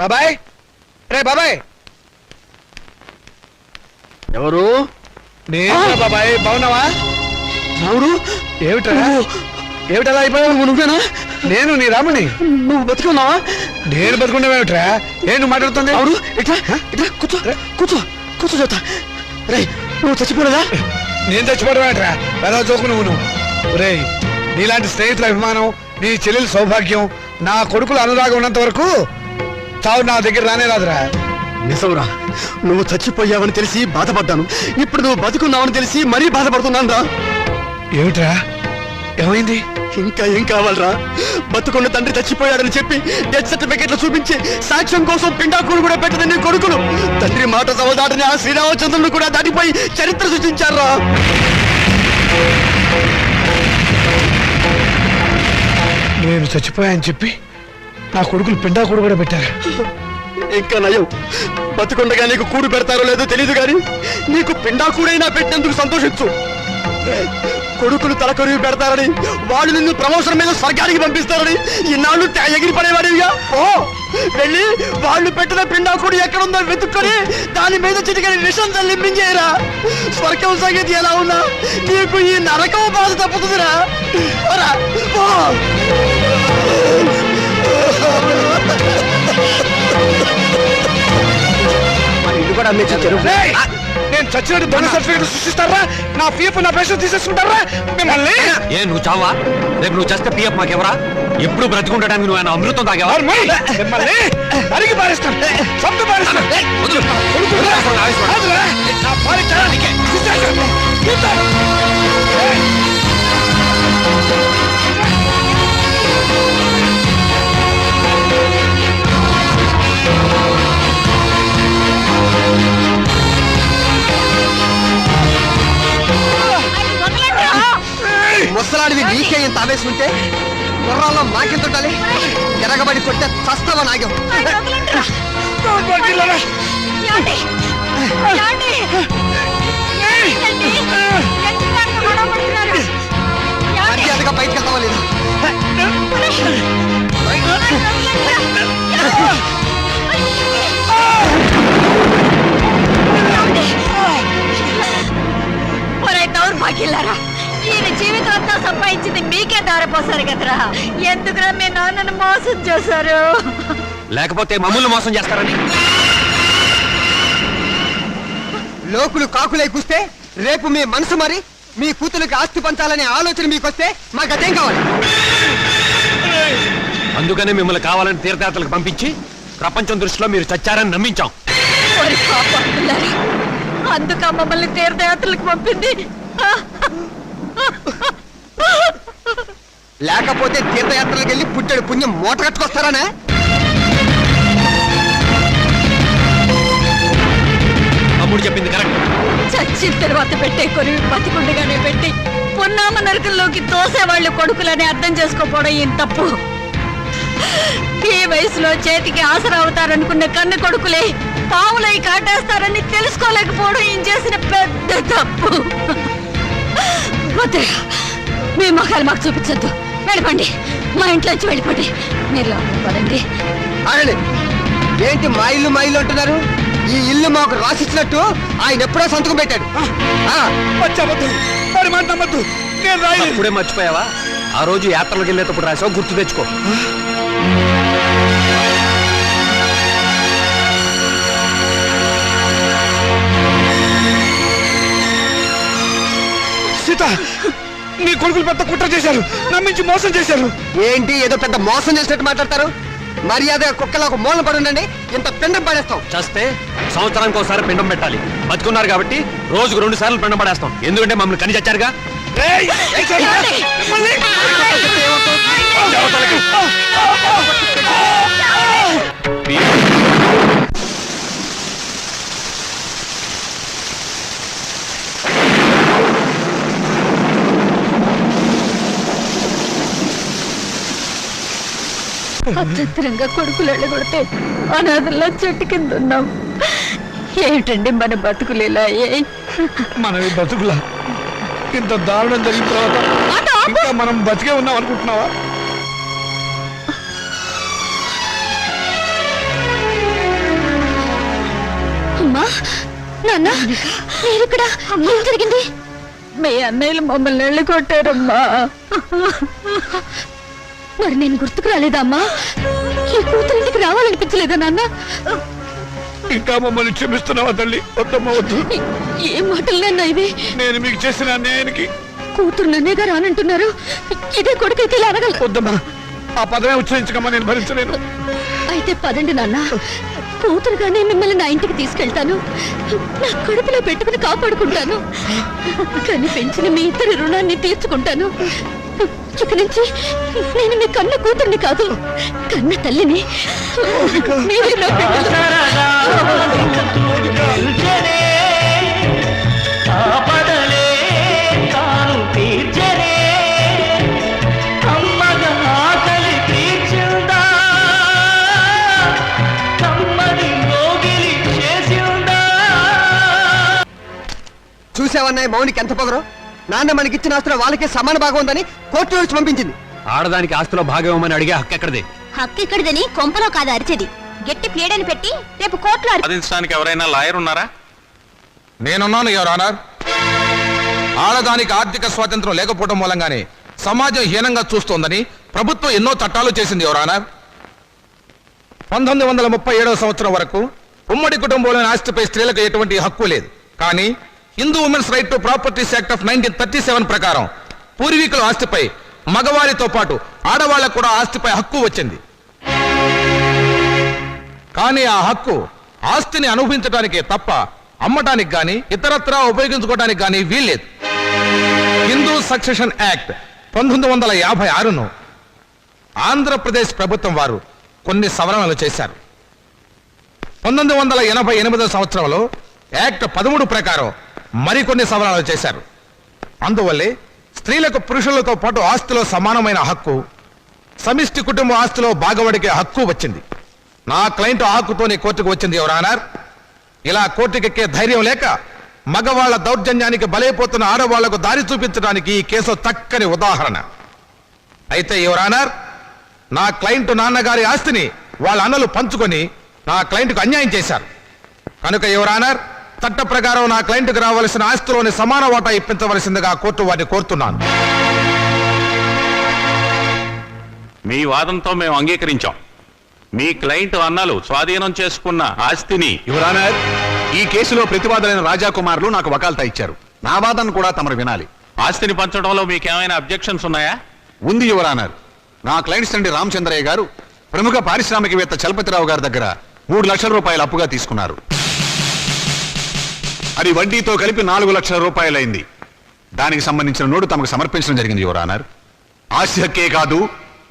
బాబాయ్, రే బాబాయ్. ఎవరు? నేను బాబాయ్. బాగున్నావా? ఎవరు? ఏమిటా ఏమిటలా అయిపోయావు? నువ్వేనా? నేను నీ రాముని. నువ్వు బతుకున్నావా? నేను బతుకున్నావేమిట్రా? ఏ నువ్వు మాట్లాడుతుంది? అవును. ఇట్లా ఇట్లా కూర్చో, కూర్చో, కూర్చో చెప్తా. రే, నువ్వు చచ్చిపోలేదా? నేను చచ్చిపోవడమేట్రా? ఎలా చూకు నువ్వు. రే, నీలాంటి స్నేహితుల అభిమానం, నీ చెల్లెల సౌభాగ్యం, నా కొడుకులు అనురాగం ఉన్నంత వరకు చావు నా దగ్గర రానే రాదురా. నిజంరా, నువ్వు చచ్చిపోయావని తెలిసి బాధపడ్డాను. ఇప్పుడు నువ్వు బతుకున్నావని తెలిసి మరీ బాధపడుతున్నాను రా. ఏమిట్రా, ఏమైంది? ఇంకా ఏం కావాలరా? బతుకున్న తండ్రి చచ్చిపోయాడని చెప్పి డెత్ సర్టిఫికెట్లు చూపించి సాక్ష్యం కోసం పిండాకులు కూడా పెట్టదని నీ కొడుకులు తండ్రి మాట సవదాటని ఆ శ్రీరామచంద్రుని కూడా దాటిపోయి చరిత్ర సృష్టించారా. నేను చచ్చిపోయాని చెప్పి నా కొడుకులు పిండాకుడు కూడా పెట్టారు. ఇంకా నయం, బతుకుండగా నీకు కూడు పెడతారో లేదో తెలియదు కానీ నీకు పిండాకుడైనా పెట్టినందుకు సంతోషించు. కొడుకులు తలకొరివి పెడతారని, వాళ్ళు నిన్ను ప్రమోషన్ మీద స్వర్గానికి పంపిస్తారని ఇన్నాళ్ళు ఎగిరి పడేవాడివిగా. ఓ వెళ్ళి వాళ్ళు పెట్టిన పిండాకుడు ఎక్కడుందో వెతుక్కొని దాని మీద చిటికని విషం తల్లింపించేయరా. స్వర్గం సంగతి ఎలా ఉన్నా నీకు ఈ నరకం బాధ తప్పుతుందిరా. ఓరా, ఓ. మన ఇల్లు కూడా అమ్మే చెరువు. రేయ్! నేను చచ్చినట్టు దొంగ సర్టిఫికెట్ సృష్టిస్తారా? నా పీఎఫ్ నా పెన్షన్ తీసేసుకుంటారా మిమ్మల్ని? ఏ నువ్వు చావా? రేపు నువ్వు చేస్తే పిఎఫ్ మాకెవరా? ఎప్పుడు బ్రతికుండడానికి నువ్వు ఆయన అమృతం తాగేవా? మిమ్మల్ని అడిగి పారేస్తాను, చంపి పారేస్తాను. కాదురా, నా భార్య చాలానికే. తీసేస్తాను. తీసేస్తాను. ముసలాడివి నీకే ఇంత ఆవేశం గుర్రాల్లో మాకెంత ఉండాలి? ఎరగబడి కొట్టే చస్తావా నాగం. మర్యాదగా బయటకు వెళ్తావా లేదా? దౌర్భాగ్యులారా, ఈయన జీవితం అంతా సంపాదించింది మీకే దారిపోసారు కదరా. ఎందుకురా మీ నాన్నను మోసం చేశారు? లేకపోతే మమ్మల్ని మోసం చేస్తారని. లోకులు కాకులై కూస్తే రేపు మీ మనసు మరి మీ కూతురికి ఆస్తి పంచాలనే ఆలోచన మీకొస్తే మాకు అదేం కావాలి? అందుకనే మిమ్మల్ని కావాలని తీర్థయాత్రలకు పంపించి ప్రపంచం దృష్టిలో మీరు చచ్చారని నమ్మించాం. ఓరి పాపాత్ములారా, అందుక మమ్మల్ని తీర్థయాత్రలకు పంపింది. లేకపోతే తీర్థయాత్రలకు వెళ్ళి పుట్టెడు పుణ్యం మూట కట్టుకొస్తారానే? తమ్ముడు చెప్పింది కరెక్ట్. చచ్చిన తర్వాత పెట్టే కొరివి బతికుండగానే పెట్టి పున్నామ నరకంలోకి తోసేవాళ్ళు కొడుకులని అర్థం చేసుకోపోవడం ఏం తప్పు. ఈ వయసులో చేతికి ఆసరా అవుతారనుకున్న కన్న కొడుకులే పావులై కాటేస్తారని తెలుసుకోలేకపోవడం ఏం చేసిన పెద్ద తప్పు. వద్దురా, మీ ముఖాలు మాకు చూపించద్దు. వెళ్ళిపోండి, మా ఇంట్లోంచి వెళ్ళిపోండి. మీరు లోపలికి పదండి. ఆగండి. ఏంటి మా ఇల్లు అంటున్నారు? ఈ ఇల్లు మాకు రాసిచ్చినట్టు ఆయన ఎప్పుడో సంతకం పెట్టాడు. వచ్చావద్దు, మరి మాట నమ్మద్దు. నేను రాయలేదు. ఇప్పుడే మర్చిపోయావా? ఆ రోజు యాత్రలకు వెళ్ళేటప్పుడు రాసావు, గుర్తు తెచ్చుకో. సీత, నీ కొడుకులు పెద్ద కుట్ర చేశారు, నమ్మించి మోసం చేశారు. ఏంటి ఏదో పెద్ద మోసం చేసినట్టు మాట్లాడతారు? మర్యాద కుక్కలా ఒక మూలం పడి ఉండండి. ఇంత పిండం పడేస్తాం. చేస్తే సంవత్సరానికి ఒకసారి పిండం పెట్టాలి. బతుకున్నారు కాబట్టి రోజుకు 2 సార్లు పిండం పడేస్తాం. ఎందుకంటే మమ్మల్ని కని చచ్చారుగా. ఏయ్! ఏయ్ సీత! మిమ్మల్ని! అత్యంతరంగా కొడుకులు వెళ్ళగొడితే అనాథల్లా చెట్టు కింద ఉన్నాం. ఏమిటండి మన బతుకులేలా? మనవి బతుకులా? ఇంత దారుణం జరిగిన తర్వాత ఇంకా మనం బతికే ఉన్నాం అనుకుంటున్నావా? అమ్మా, నాన్న, మీరిక్కడ ఏం జరిగింది? మీ అన్నయ్యలు మమ్మల్ని వెళ్ళగొట్టారమ్మా. మరి నేను గుర్తుకు రాలేదమ్మా? ఈ కూతురింటికి రావాలనిపించలేదా నాన్న? ఇంకా మమ్మల్ని క్షమిస్తున్నావా తల్లి? వద్దమ్మా, వద్దు. ఏ మాటలన్నా ఇవి? నేను మీకు చేసిన అన్యాయానికి కూతురు నన్నేగా రానంటున్నారు. ఇదే కొడుకైతే ఇలా అనగల. వద్దమ్మా, ఆ పదమే ఉచ్చరించకమ్మా, నేను భరించలేను. అయితే పదండి నాన్న, కూతురుగానే మిమ్మల్ని నా ఇంటికి తీసుకెళ్తాను. నా కడుపులో పెట్టుకుని కాపాడుకుంటాను. కానీ పెంచిన మీ ఇద్దరి రుణాన్ని తీర్చుకుంటాను. ఇక నుంచి నేను మీ కన్న కూతుర్ని కాదు, కన్న తల్లిని. మీరే నా బిడ్డలు. చూసావన్నాయి మౌనికి ఎంత పొగరు? నాన్న మనకిచ్చిన ఆస్తులు వాళ్ళకే సమాన భాగం ఉందని కోర్టు నుంచి పంపించింది. ఆడదానికి ఆస్తిలో భాగం ఇవ్వమని అడిగే హక్కు ఎక్కడిది? హక్కు ఇక్కడిదని కొంపలో కాదు అరిచేది. గట్టి ప్లేడని పెట్టి రేపు కోర్టులో వాదించడానికి ఎవరైనా లాయర్ ఉన్నారా? నేనున్నాను యువర్ ఆనర్. ఆడదానికి ఆర్థిక స్వాతంత్రం లేకపోవడం మూలంగానే సమాజం హీనంగా చూస్తోందని ప్రభుత్వం ఎన్నో చట్టాలు చేసింది యువర్ ఆనర్. 1937 సంవత్సరం వరకు ఉమ్మడి కుటుంబంలోని ఆస్తిపై స్త్రీలకు ఎటువంటి హక్కు లేదు. కానీ Hindu women's right to properties act of 1937 ప్రకారం పూర్వీకుల ఆస్తిపై మగవారితో పాటు ఆడవాళ్లకు కూడా ఆస్తిపై హక్కు వచ్చింది. కానీ ఆ హక్కు ఆస్తిని అనుభవించడానికే తప్ప అమ్మటానికి గాని ఇతరత్రా ఉపయోగించుకోవడానికి గాని వీల్లేదు. హిందూ సక్సెషన్ యాక్ట్ 1956ను ఆంధ్రప్రదేశ్ ప్రభుత్వం వారు కొన్ని సవరణలు చేశారు. 1988 సంవత్సరంలో యాక్ట్ 13 ప్రకారం మరికొన్ని సవరణలు చేశారు. అందువల్లే స్త్రీలకు పురుషులతో పాటు ఆస్తిలో సమానమైన హక్కు, సమిష్టి కుటుంబ ఆస్తిలో భాగవడికే హక్కు వచ్చింది. నా క్లయింట్ హక్కుతోనే కోర్టుకు వచ్చింది యువర్ ఆనర్. ఇలా కోర్టుకెక్కే ధైర్యం లేక మగవాళ్ల దౌర్జన్యానికి బలైపోతున్న ఆడవాళ్లకు దారి చూపించడానికి ఈ కేసు చక్కని ఉదాహరణ. అయితే యువర్ ఆనర్, నా క్లయింట్ నాన్నగారి ఆస్తిని వాళ్ళ అన్నలు పంచుకొని నా క్లయింట్కు అన్యాయం చేశారు. కనుక యువర్ ఆనర్, చట్ట ప్రకారం నా క్లయింట్కు రావాల్సిన ఆస్తిలోని సమాన వాటా ఇప్పించవలసిందిగా కోర్టు వారిని కోరుతున్నాను. మీ వాదంతో మేము అంగీకరించాం. మీ క్లయింట్ అన్నలు స్వాధీనం చేసుకున్న ఆస్తిని యువర్ ఆనర్, ఈ కేసులో ప్రతివాదులైన రాజాకుమారులు నాకు వకాల్తా ఇచ్చారు. నా వాదన కూడా తమరు వినాలి. ఆస్తిని పంచడంలో మీకేమైనా అబ్జెక్షన్స్ ఉన్నాయా? ఉంది యువర్ ఆనర్. నా క్లయింట్స్ తండ్రి రామచంద్రయ్య గారు ప్రముఖ పారిశ్రామికవేత్త చలపతిరావు గారి దగ్గర 3 లక్షల రూపాయలు అప్పుగా తీసుకున్నారు. అది వడ్డీతో కలిపి 4 లక్షల రూపాయలైంది. దానికి సంబంధించిన నోటు తమకు సమర్పించడం జరిగింది యువర్ ఆనర్. ఆస్తి హక్కే కాదు,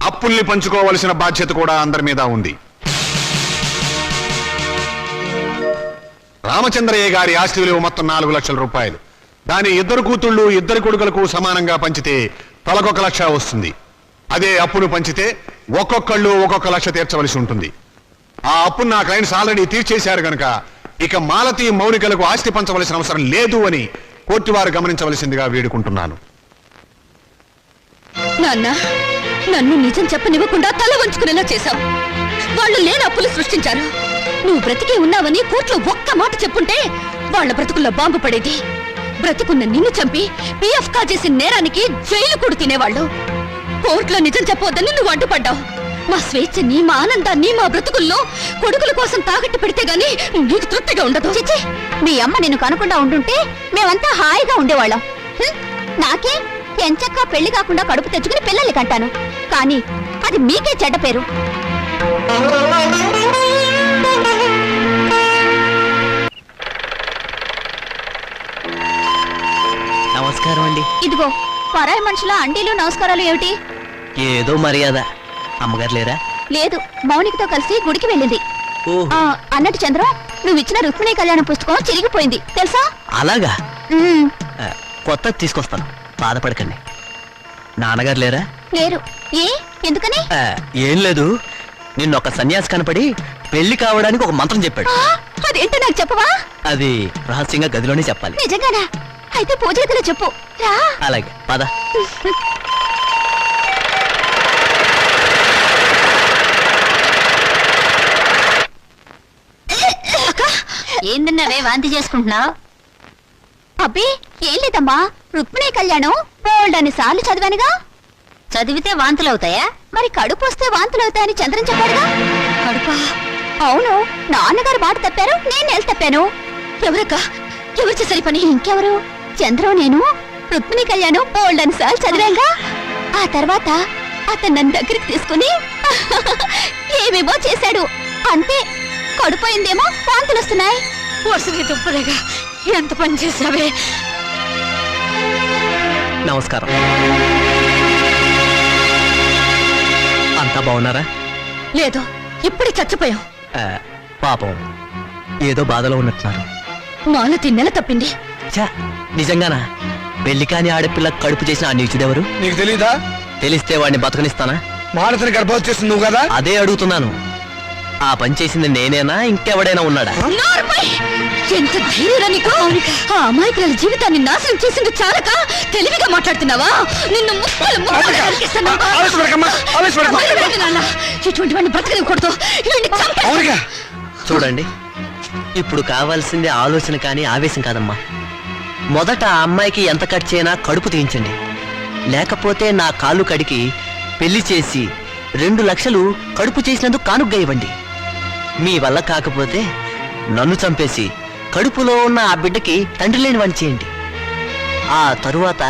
అప్పుల్ని పంచుకోవలసిన బాధ్యత కూడా అందరి మీద ఉంది. రామచంద్రయ్య గారి ఆస్తి విలువ మొత్తం 4 లక్షల రూపాయలు. దాని 2 కూతుళ్ళు 2 కొడుకులకు సమానంగా పంచితే తలకొక 1 లక్ష వస్తుంది. అదే అప్పును పంచితే ఒక్కొక్కళ్ళు 1 లక్ష తీర్చవలసి ఉంటుంది. ఆ అప్పును నా క్లయింట్స్ ఆల్రెడీ తీర్చేశారు గనక ఇక మాలతి మౌనికలకు ఆస్తి పంచవలసిన అవసరం లేదు అని కోర్టు వారు గమనించవలసిందిగా వేడుకుంటున్నాను. నాన్న, నన్ను నిజం చెప్పనివ్వకుండా తల వంచుకునేలా చేశావు. వాళ్ళు లేని అప్పులు సృష్టించారు. నువ్వు బ్రతికే ఉన్నావని కోర్టులో ఒక్క మాట చెప్పుంటే వాళ్ళ బ్రతుకుల్లో బాంబు పడేది. బ్రతికున్న నిన్ను చంపి పిఎఫ్ కాజేసి నేరానికి జైలు కూడా తినేవాళ్ళు. కోర్టులో నిజం చెప్పొద్దని నువ్వు అడ్డుపడ్డావు. మా స్వేచ్ఛని, మా ఆనందాన్ని, మా బ్రతుకుల్లో కొడుకుల కోసం తాకట్టు పెడితే గాని నీకు తృప్తిగా ఉండదు. చిచ్చి, మీ అమ్మ నిన్ను కనుకుండా ఉండుంటే మేమంతా హాయిగా ఉండేవాళ్ళం. నాకే ఎంచక్కా పెళ్లి కాకుండా కడుపు తెచ్చుకుని పిల్లల్ని కంటాను. కానీ అది మీకే చెడ్డ పేరు. నమస్కారం అండి. ఇదిగో పరాయి మనుషుల అండీలు నమస్కారాలు ఏమిటి? ఏదో మర్యాద. అమ్మగారు లేరా? లేదు, మౌనికతో కలిసి గుడికి వెళ్ళింది. ఓహో. అన్నట్టు చంద్రం, నువ్వు ఇచ్చిన రుక్మిణి కళ్యాణ పుస్తకం చిరిగిపోయింది తెలుసా? అలాగా? ఉమ్, కొత్తది తీసుకొస్తాను, బాధపడకండి. నాన్నగారు లేరా? లేరు. ఏ ఎందుకని? ఏం లేదు, నిన్న ఒక సన్యాసి కనపడి పెళ్లి కావడానికి ఒక మంత్రం చెప్పాడు. అదేంటో నాకు చెప్పవా? అది రహస్యంగా గదిలోనే చెప్పాలి. నిజంగానా? అయితే పూజ గదిలో చెప్పు. రా. అలాగే, పద. ఏందన్నావే వాంతి చేసుకుంటున్నావు? అబ్బే ఏం లేదమ్మా, రుక్మిణి కళ్యాణం బోల్డని సార్లు చదివానుగా. చదివితే వాంతులు అవుతాయా? మరి కడుపు వస్తే వాంతులు అవుతాయని చంద్రం చెప్పాడుగా. కడుపా? అవును, నాన్నగారు మాట తప్పారు, నేను నెల తప్పాను. ఎవరక్క? ఎవరు చేసరి పని? ఇంకెవరు? చంద్రం నేను రుక్మిణి కళ్యాణం బోల్డని సార్లు చదివాంగా. ఆ తర్వాత అతను నన్ను దగ్గరికి తీసుకుని ఏమేమో చేశాడు. అంతే, కడుపోయిందేమో వాంతులు వస్తున్నాయి. వరుసని దుప్పలేగా ఎంత పని చేశావే. నమస్కారం. అంతా బాగున్నారా? లేదు, ఇప్పుడే చచ్చిపోయాం. పాపం ఏదో బాధలో ఉన్నట్టున్నారు. మాలతి నెల తప్పింది. ఛా, నిజంగానా? పెళ్లి కాని ఆడపిల్ల కడుపు చేసిన ఆ నీచుడెవరు? నీకు తెలీదా? తెలిస్తే వాడిని బతకనిస్తానా? మానసిని గర్భవతి చేస్తుంది నువ్వు కదా? అదే అడుగుతున్నాను. ఆ పని చేసింది నేనేనా ఇంకెవడైనా ఉన్నాడా? నోర్మై! ఎంత ధైర్యం నీకు! ఆ అమాయకుల జీవితాన్ని నాశనం చేసింది చాలక తెలివిగా మాట్లాడుతున్నావా? నిన్ను ముక్కలు ముక్కలు నరికేస్తాను. వదిలిపెట్టు నాన్న. ఇటువంటి వాడిని బ్రతకనివ్వకూడదు. వీడిని చంపేస్తాను. మౌనిక చూడండి, ఇప్పుడు కావాల్సింది ఆలోచన కానీ ఆవేశం కాదమ్మా. మొదట ఆ అమ్మాయికి ఎంత ఖర్చైనా కడుపు తీయించండి. లేకపోతే నా కాళ్ళు కడికి పెళ్లి చేసి 2 లక్షలు కడుపు చేసినందుకు కానుగ్గా ఇవ్వండి. మీ వల్ల కాకపోతే నన్ను చంపేసి కడుపులో ఉన్న ఆ బిడ్డకి తండ్రి లేని వాణ్ణి చేయండి. ఆ తరువాత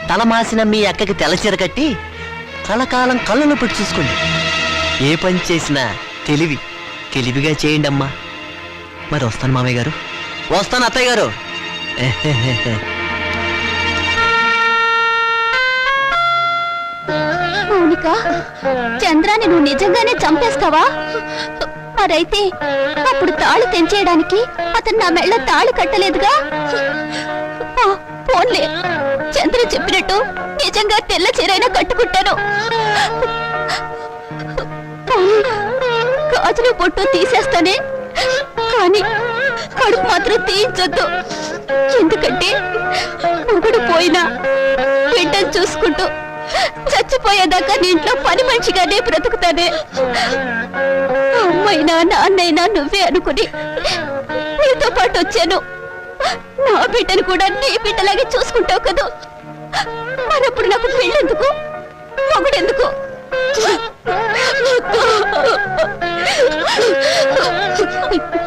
తలమాసిన మీ అక్కకి తెల్లచీర కట్టి కలకాలం కళ్ళలో పెట్టి చూసుకోండి. ఏ పని చేసినా తెలివిగా చేయండి అమ్మా. మరి వస్తాను మామయ్య గారు, వస్తాను అత్తయ్య గారు. మౌనిక, చంద్రాన్ని నువ్వు నిజంగానే చంపేస్తావా? మరైతే అప్పుడు తాళి తెంచేయడానికి అతను నా మెళ్ళ తాళి కట్టలేదుగా? పోన్లే, చంద్ర చెప్పినట్టు నిజంగా తెల్ల చీరైనా కట్టుకుంటాను. గాజులు పొట్టు తీసేస్తానే, కానీ కడుపు మాత్రం తీయించొద్దు. ఎందుకంటే మొగుడు పోయినా బిడ్డను చూసుకుంటూ చచ్చిపోయేదాకా నీ ఇంట్లో పని మనిషిగానే బ్రతుకుతానే. అమ్మైనా నాన్నైనా నువ్వే అనుకుని నీతో పాటు వచ్చాను. నా బిడ్డను కూడా నీ బిడ్డలాగే చూసుకుంటావు కదా. మరప్పుడు నాకు పెళ్ళెందుకు, మొగుడెందుకు?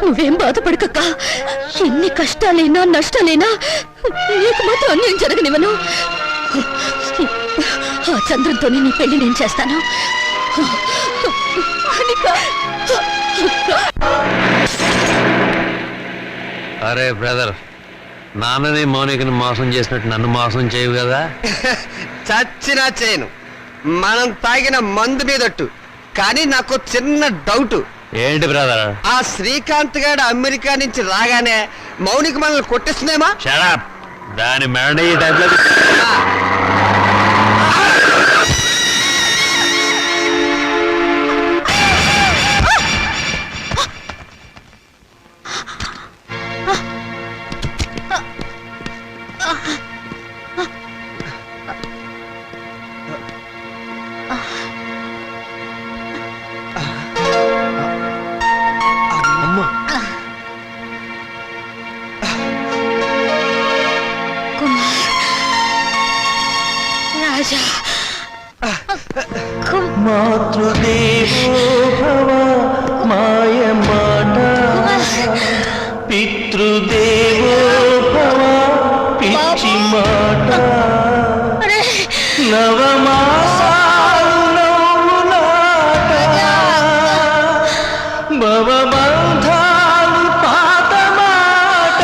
నువ్వేం బాధపడకక్క. ఎన్ని కష్టాలైనా నష్టాలైనా నీకు మాత్రం అన్యాయం జరగనివ్వను. ఆ చంద్రంతోనే నీ పెళ్లి నేను చేస్తాను. అరే బ్రదర్, నాన్నని మౌనికని మోసం చేసినట్టు నన్ను మోసం చేయవు కదా? చచ్చినా చేయను. మనం తాగిన మందు మీదట్టు. కానీ నాకు చిన్న డౌట్. ఏంటి బ్రదర్? ఆ శ్రీకాంత్ గారు అమెరికా నుంచి రాగానే మౌనిక మనల్ని కొట్టిస్తుందేమా? షడప్. దాని మెడ ఈ టైంలో రాజా, మాతృదేవో భవ మాయ మాట, పితృదేవో భవ పిచ్చి మాట, నవమాసాలు నవ్వులాట, భవబంధాలు పాత మాట.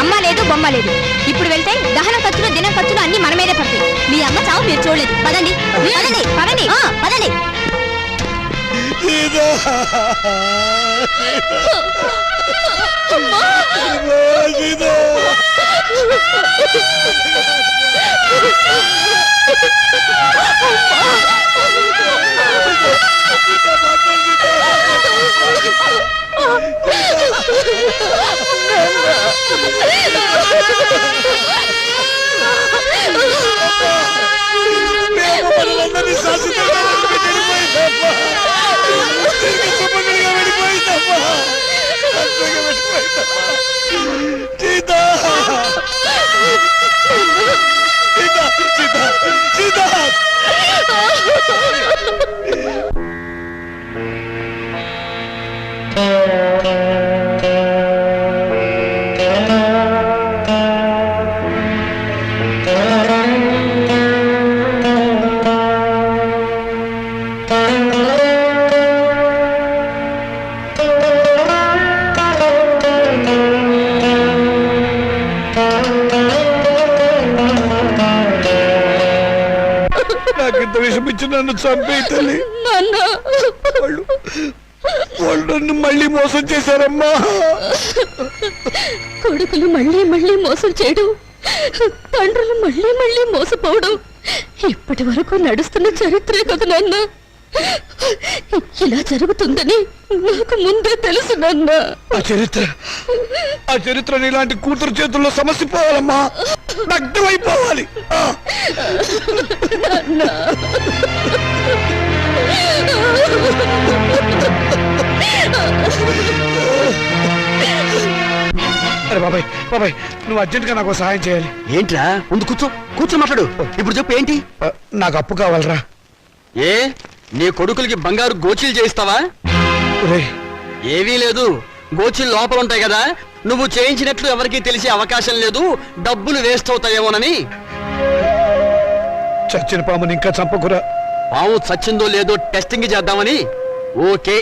అమ్మ లేదు బొమ్మ లేదు. ఇప్పుడు వెళ్తే దహనం ఖర్చులు దినం ఖర్చులు అన్ని మన మీదే పడతాయి. మీ అమ్మ చావు మీరు చూడలేదు. పదండి పదండి పదండి పదండి. సీత నాకింత విషమిచ్చి నన్ను చంపే తల్లి. నాన్న వాళ్ళు నన్ను మళ్ళీ మోసం చేశారమ్మా. కొడుకులు మళ్ళీ మళ్ళీ మోసం చేయడం, తండ్రులు మళ్ళీ మళ్ళీ మోసపోవడం ఇప్పటి వరకు నడుస్తున్న చరిత్రే కదా నాన్న. ఇలా జరుగుతుందని నాకు ముందే తెలుసు నాన్న. ఆ చరిత్ర ఇలాంటి కూతురు చేతుల్లో సమస్యపోవాలమ్మా, నగ్నమైపోవాలి. అరే బాబాయ్ బాబాయ్, నువ్వు అర్జెంట్ గా నాకు సహాయం చేయాలి. ఏంట్రా ముందు కూర్చో మాట్లాడు. ఇప్పుడు చెప్పు ఏంటి? నాకు అప్పు కావాలరా. ఏ నీ కొడుకులకి బంగారు గోచీలు చేయిస్తావా? ఒరేయ్, ఏవీ లేదు, గోచీలు లోపల ఉంటాయి కదా, నువ్వు చేయించినట్లు ఎవరికీ తెలిసే అవకాశం లేదు, డబ్బులు వేస్ట్ అవుతాయేమోనని. చచ్చిన పాముని ఇంకా చంపకురా. పాము చచ్చిందో లేదో టెస్టింగ్ చేద్దామని. ఓకే,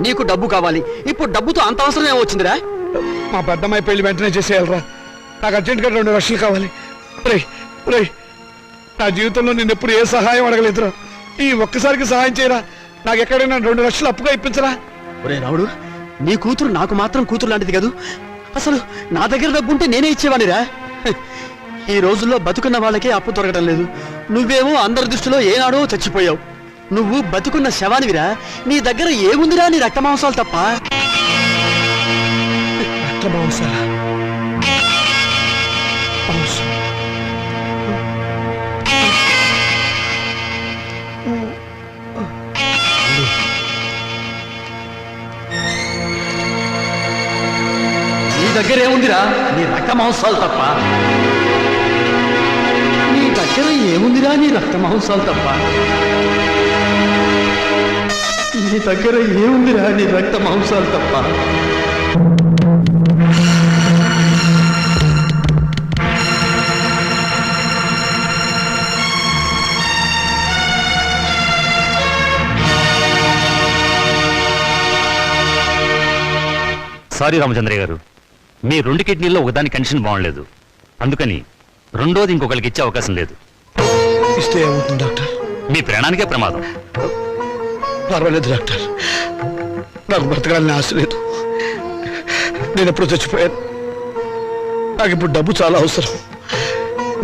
నీకు డబ్బు కావాలి. ఇప్పుడు డబ్బుతో అంత అవసరం ఏమొచ్చిందిరా? మా పెద్దమ్మాయి పెళ్లి వెంటనే చేసేయాలరా. నాకు అర్జెంట్ గా 2 లక్షలు కావాలి. నా జీవితంలో నేను ఎప్పుడు ఏ సహాయం అడగలేదురా. ఈ ఒక్కసారికి సహాయం చేయరా. నాకు ఎక్కడైనా 2 లక్షలు అప్పుగా ఇప్పించరా. ఒరే రావుడు, నీ కూతురు నాకు మాత్రం కూతురు లాంటిది కాదు. అసలు నా దగ్గర డబ్బుంటే నేనే ఇచ్చేవాడిరా. ఈ రోజుల్లో బతుకున్న వాళ్ళకే అప్పు దొరకడం లేదు. నువ్వేమో అందరి దృష్టిలో ఏనాడో చచ్చిపోయావు. నువ్వు బతుకున్న శవానివిరా. నీ దగ్గర ఏముందిరా? నీ రక్త మాంసాలు తప్ప. మాంసాలా? నీ దగ్గర ఏముందిరా? నీ రక్త మాంసాలు తప్ప. నీ దగ్గర ఏముందిరా? నీ రక్త మాంసాలు తప్ప. నీ దగ్గర ఏముందిరా? నీ రక్త మాంసాలు తప్ప. సారీ రామచంద్రయ్య గారు, మీ 2 కిడ్నీల్లో ఒకదాని కండిషన్ బాగుండలేదు, అందుకని రెండోది ఇంకొకరికి ఇచ్చే అవకాశం లేదు. ఇస్తే ఏమవుతుంది డాక్టర్? మీ ప్రాణానికే ప్రమాదం. పర్వాలేదు డాక్టర్, నాకు బ్రతకాలని ఆశ లేదు. నేను ఎప్పుడు చచ్చిపోయాను. నాకు ఇప్పుడు డబ్బు చాలా అవసరం.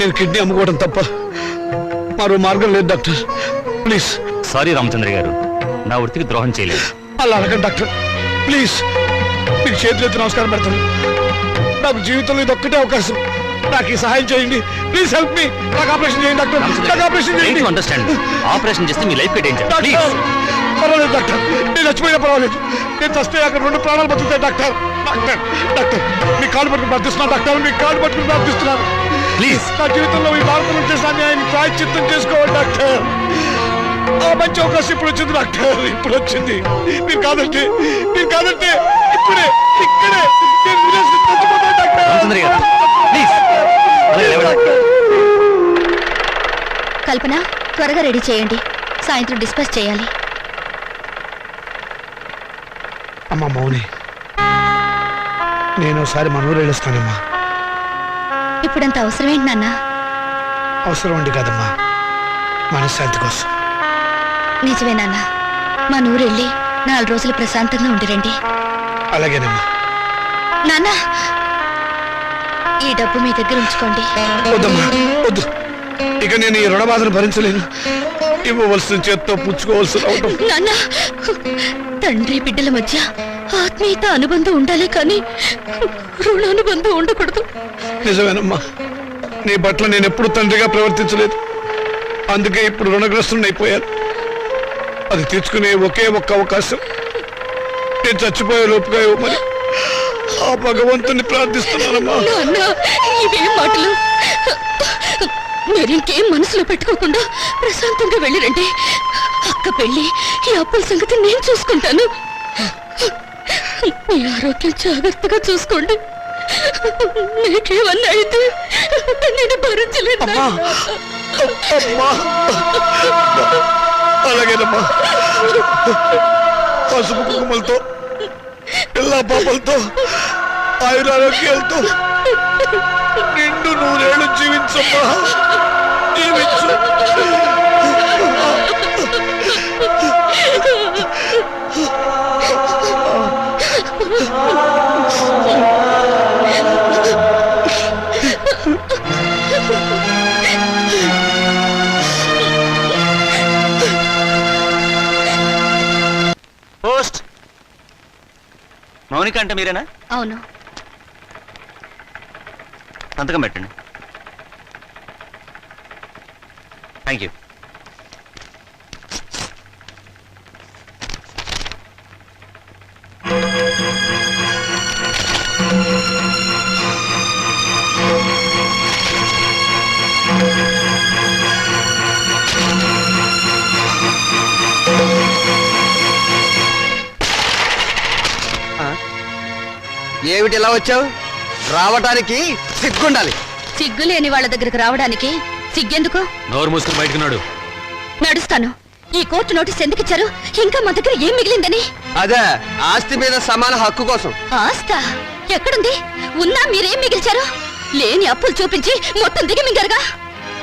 నేను కిడ్నీ అమ్ముకోవడం తప్ప మరో మార్గం లేదు డాక్టర్. ప్లీజ్. సారీ రామచంద్రయ్య గారు, నా వృత్తికి ద్రోహం చేయలేదు. అలా అనకండి డాక్టర్, ప్లీజ్. మీకు చేతులెత్తి నమస్కారం పెడతాను. నాకు జీవితంలో ఇది ఒక్కటే అవకాశం. నాకు ఈ సహాయం చేయండి. Please help me. నాకు ఆపరేషన్ చేయండి డాక్టర్. నాకు ఆపరేషన్ చేయండి. అండర్స్టాండ్. ఆపరేషన్ చేస్తే మీ లైఫ్ డేంజర్. డాక్టర్, పర్వాలేదు డాక్టర్, నేను చచ్చిపోయినా పర్వాలేదు. నేను చస్తే అక్కడ 2 ప్రాణాలు బతుకుతాయి డాక్టర్. డాక్టర్ డాక్టర్ మీ కాలు పట్టుకుని ప్రార్థిస్తున్నాను డాక్టర్. మీ కాలు పట్టుకుని ప్రార్థిస్తున్నాను. ప్లీజ్. నా జీవితంలో ఈ భారతంలో చేసిన అన్యాయాన్ని ప్రాయశ్చిత్తం చేసుకోవాలి డాక్టర్. ఆ మంచి అవకాశం ఇప్పుడు వచ్చింది డాక్టర్, ఇప్పుడు వచ్చింది. మీరు కాదంటే ఇక్కడే నేను విదేశీ చచ్చిపోతాను డాక్టర్. రామచంద్రయ్య గారు, ప్లీజ్. కల్పన, త్వరగా రెడీ చేయండి, సాయంత్రం డిస్కస్ చేయాలి. అమ్మా మౌని, నేను ఒకసారి మన ఊరు వెళ్ళొస్తానమ్మా. ఇప్పుడంత అవసరం ఏంటి నాన్న? అవసరం ఉండి కాదమ్మా, మనశ్శాంతి కోసం. నిజమే నాన్న, మా నూరెళ్ళి 4 రోజులు ప్రశాంతంగా ఉండిరండి. అలాగేనమ్మా. నాన్న, ఈ డబ్బు మీ దగ్గర ఉంచుకోండి. వద్దమ్మా, వద్దు. ఇక నేను ఈ రుణ బాధను భరించలేను. ఇవ్వవలసిన చేత్తో పుచ్చుకోవాల్సిన అవడం. నాన్న, తండ్రి బిడ్డల మధ్య ఆత్మీయత అనుబంధం ఉండాలి, కానీ రుణానుబంధం ఉండకూడదు. నిజమేనమ్మా, నీ పట్ల నేను ఎప్పుడు తండ్రిగా ప్రవర్తించలేదు. అందుకే ఇప్పుడు రుణగ్రస్తుని అయిపోయాను. అది తీర్చుకునే ఒకే ఒక్క అవకాశం నేను చచ్చిపోయే లోపుగా ఇవ్వమని ఆ భగవంతుని ప్రార్థిస్తున్నానమ్మా. నాన్న, ఇవేం మాటలు? మీరింకేం మనసులో పెట్టుకోకుండా ప్రశాంతంగా వెళ్ళిరండి. అక్క పెళ్లి, ఈ అప్పుల సంగతి నేను చూసుకుంటాను. మీ ఆరోగ్యం జాగ్రత్తగా చూసుకోండి. మీకేమన్నా అయితే నేను భరించలేదు. అలాగేనమ్మా. పసుపు కుంకుమలతో, పిల్ల పాపలతో, ఆయురారోగ్యాలతో నిండు 100 ఏళ్ళు జీవించమ్మా, జీవించు. పోస్ట్. మౌనిక అంటే మీరేనా? అవును. సంతకం పెట్టండి. Thank you. ఏమిటి ఇలా వచ్చావు? రావటానికి సిగ్గుండాలి. సిగ్గు లేని వాళ్ళ దగ్గరకు రావడానికి సిగ్గెందుకు? నోరు మూసుకుని బయటకున్నాడు. నడుస్తాను. ఈ కోర్టు నోటీస్ ఎందుకు ఇచ్చారు? ఇంకా మా దగ్గర ఏం మిగిలిందని? అదే ఆస్తి మీద సమాన హక్కు కోసం. ఆస్తా ఎక్కడుంది? ఉన్నా మీరేం మిగిల్చారు? లేని అప్పులు చూపించి మొత్తం దిగి మింగారుగా.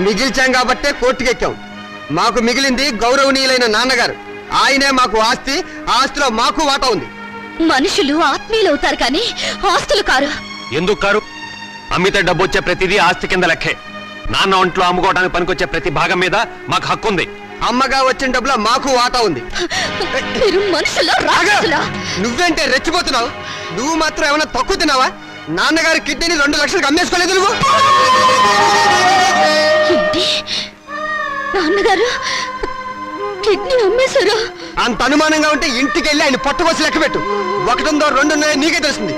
మిగిల్చాం కాబట్టే కోర్టుకెక్కాం. మాకు మిగిలింది గౌరవనీయులైన నాన్నగారు. ఆయనే మాకు ఆస్తి. ఆస్తిలో మాకు వాటా ఉంది. మనుషులు ఆత్మీయులు అవుతారు కానీ ఆస్తులు కారు. ఎందుకు కారు? అమ్మితే డబ్బు వచ్చే ప్రతిదీ ఆస్తి కింద లెక్కే. నాన్న ఒంట్లో అమ్ముకోవడానికి పనికొచ్చే ప్రతి భాగం మీద మాకు హక్కు ఉంది. అమ్మగా వచ్చిన డబ్బులో మాకు వాటా ఉంది. మీరు మనుషులా రాక్షసులా? నువ్వేంటే రెచ్చిపోతున్నావు? నువ్వు మాత్రం ఏమైనా తక్కువ తిన్నావా? నాన్నగారి కిడ్నీని 2 లక్షలకు అమ్మేసుకోలేదు నువ్వు. ఏంటి? నాన్నగారు కిడ్నీ అమ్మేశారు? అంత అనుమానంగా ఉంటే ఇంటికి వెళ్ళి ఆయన పట్టుకోసి లెక్క పెట్టు. 1 ఉందో 2 ఉన్నాయో నీకే తెలుస్తుంది.